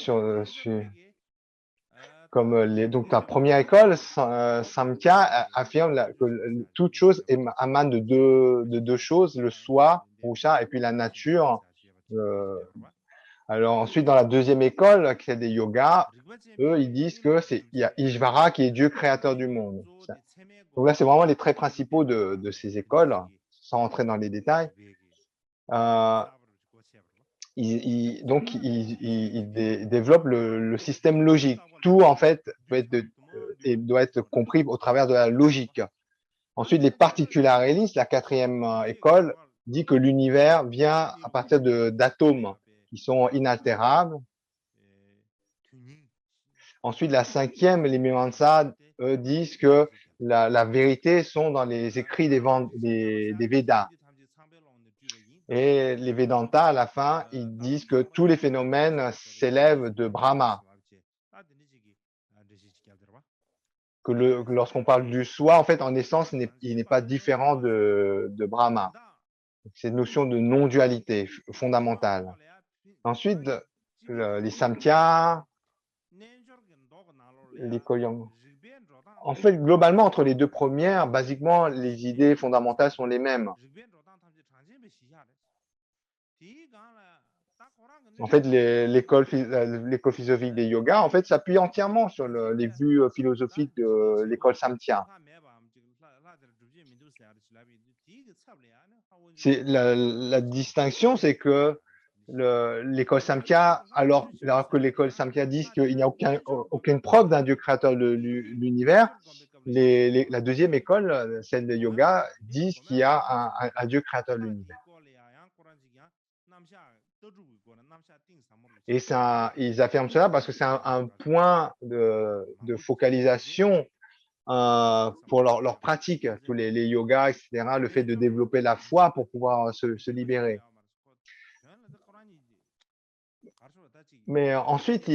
comme donc la première école, Samkhya affirme que toute chose émane de deux choses, le soi, Purusha, et puis la nature. Alors ensuite, dans la deuxième école, qui est des yogas, eux, ils disent que il y a Ishvara qui est Dieu créateur du monde. Donc là, c'est vraiment les traits principaux de ces écoles, sans rentrer dans les détails. Donc, ils développent le système logique. Tout, en fait, doit être compris au travers de la logique. Ensuite, les particularistes, la quatrième école, dit que l'univers vient à partir d'atomes qui sont inaltérables. Ensuite, la cinquième, les Mimamsa, eux, disent que la vérité sont dans les écrits des Védas. Et les Vedanta, à la fin, ils disent que tous les phénomènes s'élèvent de Brahma. Que lorsqu'on parle du soi, en fait, en essence, il n'est pas différent de Brahma. Cette notion de non-dualité fondamentale. Ensuite, les Samkhya, les Koyang. En fait, globalement, entre les deux premières, basiquement, les idées fondamentales sont les mêmes. En fait, l'école philosophique des yogas, en fait, s'appuie entièrement sur les vues philosophiques de l'école Samkhya. La distinction, c'est que l'école Samkhya, alors que l'école Samkhya dit qu'il n'y a aucune preuve d'un Dieu créateur de l'univers, la deuxième école, celle des yoga, disent qu'il y a un Dieu créateur de l'univers. Et ils affirment cela parce que c'est un point de focalisation pour leur pratique, tous les yogas, etc., le fait de développer la foi pour pouvoir se libérer. Mais ensuite,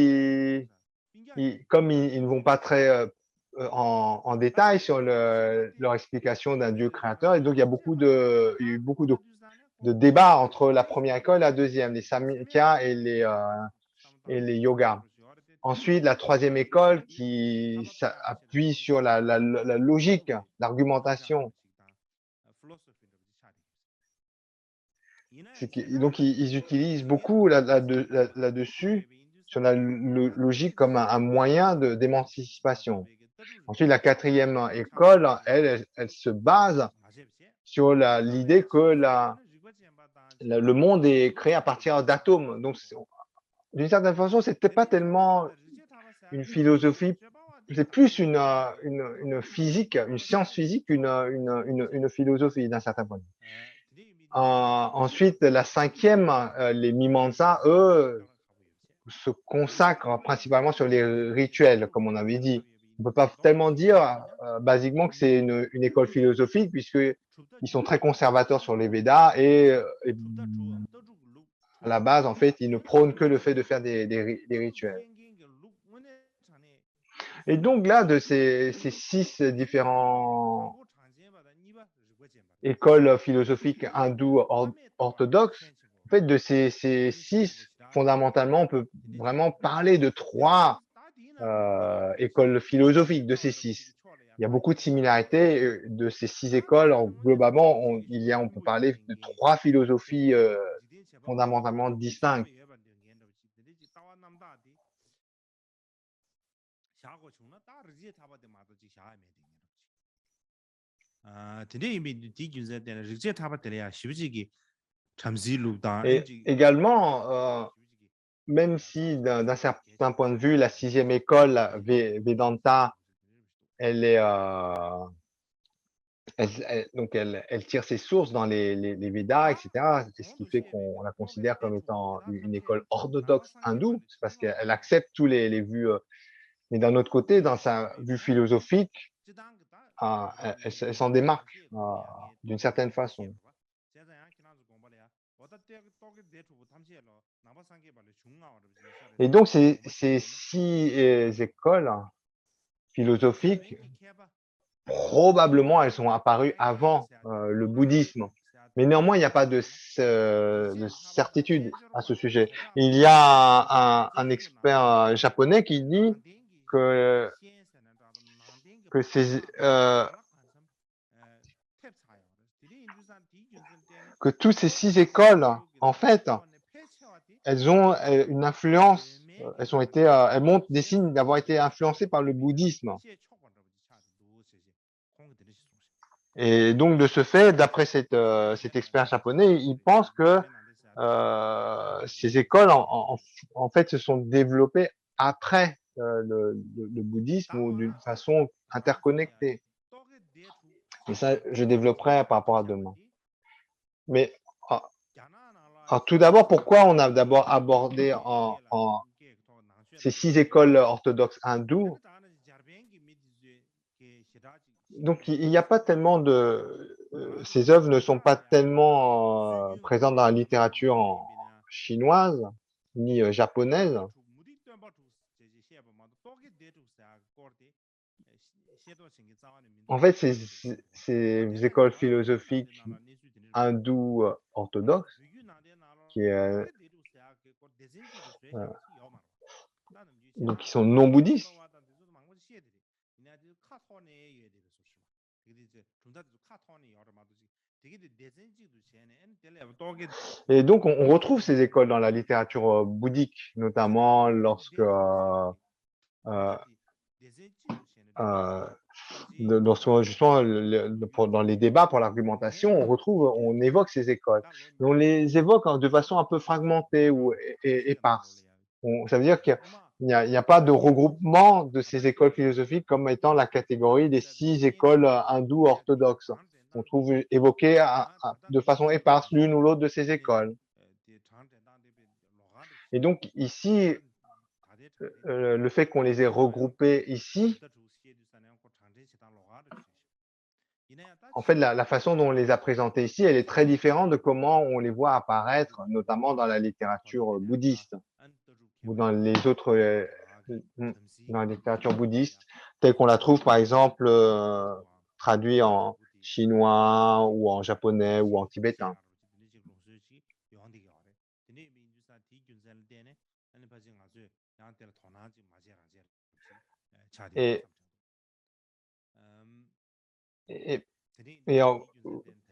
comme ils ne vont pas très en détail sur leur explication d'un Dieu créateur, et donc il y a eu beaucoup de débats entre la première école et la deuxième, les Samkhya et les yogas. Ensuite, la troisième école qui appuie sur la logique, l'argumentation. Donc, ils utilisent beaucoup là-dessus, sur la logique comme un moyen d'émancipation. Ensuite, la quatrième école, elle se base sur l'idée que le monde est créé à partir d'atomes. Donc, d'une certaine façon, c'était pas tellement une philosophie, c'est plus une physique, une science physique, une philosophie d'un certain point de vue. Ensuite, la cinquième, les Mimamsa, eux, se consacrent principalement sur les rituels, comme on avait dit. On ne peut pas tellement dire, basiquement, que c'est une école philosophique, puisqu'ils sont très conservateurs sur les Védas et à la base, en fait, ils ne prônent que le fait de faire des rituels. Et donc là, de ces 6 différents écoles philosophiques hindoues orthodoxes, en fait, de ces 6, fondamentalement, on peut vraiment parler de 3 écoles philosophiques de ces 6. Il y a beaucoup de similarités de ces 6 écoles. Globalement, on peut parler de 3 philosophies fondamentalement distinctes. Et également, même si d'un certain point de vue, la 6e école, Vedanta, elle est, elle tire ses sources dans les Védas, etc. Ce qui fait qu'on la considère comme étant une école orthodoxe hindoue, c'est parce qu'elle accepte tous les vues. Mais d'un autre côté, dans sa vue philosophique, elle s'en démarque d'une certaine façon. Et donc, ces 6 écoles philosophiques, probablement, elles sont apparues avant le bouddhisme. Mais néanmoins, il n'y a pas de certitude à ce sujet. Il y a un expert japonais qui dit que toutes ces 6 écoles, en fait, elles ont une influence, elles montrent des signes d'avoir été influencées par le bouddhisme. Et donc, de ce fait, d'après cet expert japonais, il pense que ces écoles, en fait, se sont développées après le bouddhisme ou d'une façon interconnectée. Mais ça, je développerai par rapport à demain. Mais ah, tout d'abord, pourquoi on a d'abord abordé ces 6 écoles orthodoxes hindoues? Donc, il n'y a pas tellement de ces œuvres ne sont pas tellement présentes dans la littérature chinoise ni japonaise. En fait, ces écoles philosophiques hindoues orthodoxes, qui, donc qui sont non bouddhistes. Et donc, on retrouve ces écoles dans la littérature bouddhique, notamment lorsque justement dans les débats pour l'argumentation, on évoque ces écoles. Mais on les évoque de façon un peu fragmentée ou éparse. Ça veut dire qu'il n'y a pas de regroupement de ces écoles philosophiques comme étant la catégorie des 6 écoles hindoues orthodoxes. On trouve évoquées de façon éparse l'une ou l'autre de ces écoles. Et donc ici, le fait qu'on les ait regroupées ici, en fait, la façon dont on les a présentées ici, elle est très différente de comment on les voit apparaître, notamment dans la littérature bouddhiste ou dans les autres, dans la littérature bouddhiste, telle qu'on la trouve, par exemple, traduite en chinois ou en japonais ou en tibétain. Et, et, et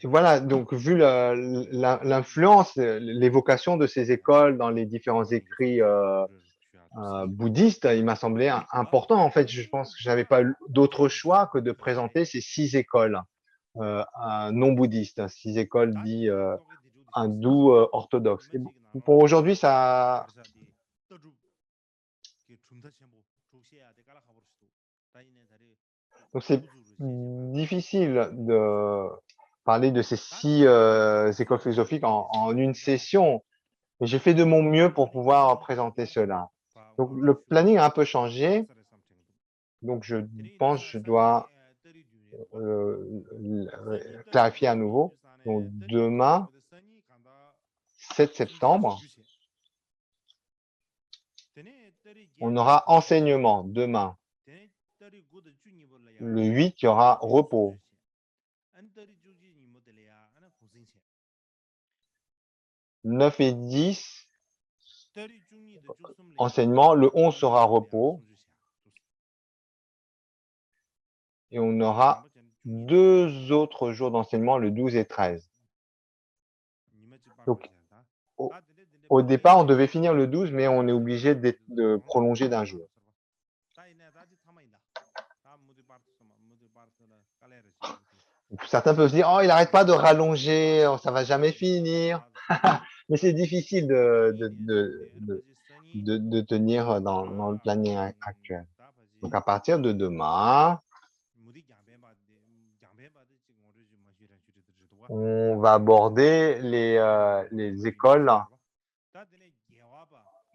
voilà, donc vu l'influence, l'évocation de ces écoles dans les différents écrits bouddhistes, il m'a semblé important. En fait, je pense que j'avais pas d'autre choix que de présenter ces 6 écoles non bouddhistes, 6 écoles dites hindoues orthodoxes. Et pour aujourd'hui, ça, donc c'est difficile de parler de ces 6 écoles philosophiques en une session. Et j'ai fait de mon mieux pour pouvoir présenter cela. Donc le planning a un peu changé. Donc je pense que je dois clarifier à nouveau. Donc demain, 7 septembre, on aura enseignement demain. Le 8, il y aura repos. 9 et 10, enseignement. Le 11 sera repos. Et on aura 2 autres jours d'enseignement, le 12 et 13. Donc, au départ, on devait finir le 12, mais on est obligé de prolonger d'un jour. Certains peuvent se dire, oh, il n'arrête pas de rallonger, ça va jamais finir. Mais c'est difficile de tenir dans le planning actuel. Donc, à partir de demain, on va aborder les écoles,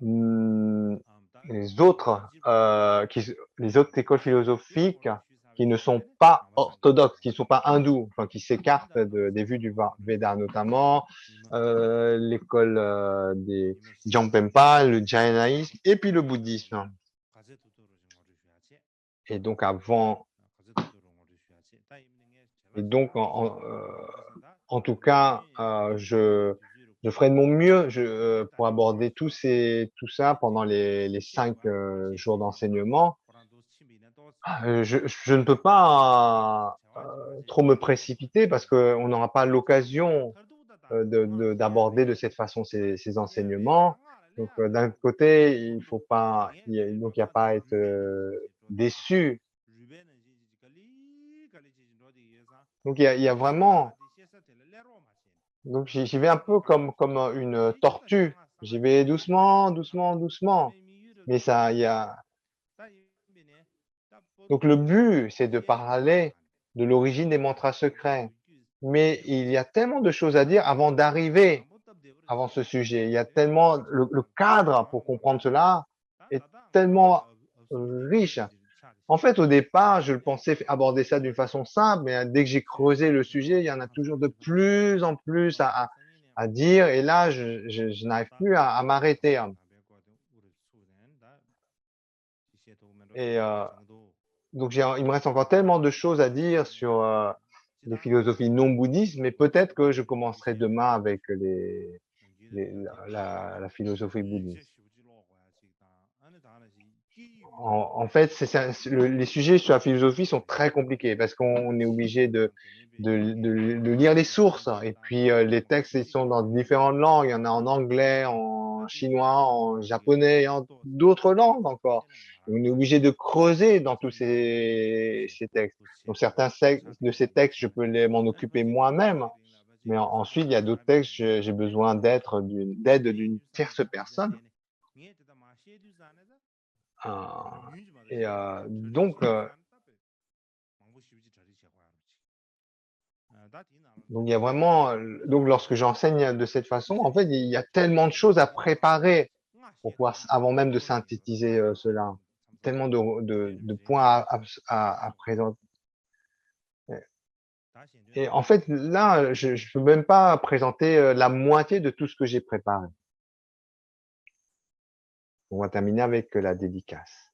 les autres écoles philosophiques qui ne sont pas orthodoxes, qui ne sont pas hindous, enfin, qui s'écartent des vues du Veda, notamment l'école des Jangpempa, le jaïnaïsme et puis le bouddhisme. Et donc en tout cas, je ferai de mon mieux pour aborder tout ça pendant les 5 jours d'enseignement. Je ne peux pas trop me précipiter parce qu'on n'aura pas l'occasion d'aborder de cette façon ces enseignements. Donc, d'un côté, il faut pas, donc il n'y a pas à être déçu. Donc, il y a vraiment, donc j'y vais un peu comme une tortue. J'y vais doucement, doucement, doucement. Mais ça, donc le but, c'est de parler de l'origine des mantras secrets. Mais il y a tellement de choses à dire avant d'arriver avant ce sujet. Il y a tellement le cadre pour comprendre cela est tellement riche. En fait, au départ, je pensais aborder ça d'une façon simple, mais dès que j'ai creusé le sujet, il y en a toujours de plus en plus à dire, et là, je n'arrive plus à m'arrêter. Et donc, il me reste encore tellement de choses à dire sur les philosophies non bouddhistes, mais peut-être que je commencerai demain avec la philosophie bouddhiste. En fait, les sujets sur la philosophie sont très compliqués parce qu'on est obligé de lire les sources. Et puis, les textes, ils sont dans différentes langues. Il y en a en anglais, en chinois, en japonais, et en d'autres langues encore. Et on est obligé de creuser dans tous ces textes. Donc, certains de ces textes, je peux m'en occuper moi-même. Mais ensuite, il y a d'autres textes, j'ai besoin d'aide d'une tierce personne. Et donc il y a vraiment, donc lorsque j'enseigne de cette façon, en fait, il y a tellement de choses à préparer pour pouvoir, avant même de synthétiser cela, tellement de points à présenter. Et en fait, là, je ne peux même pas présenter la moitié de tout ce que j'ai préparé. On va terminer avec la dédicace.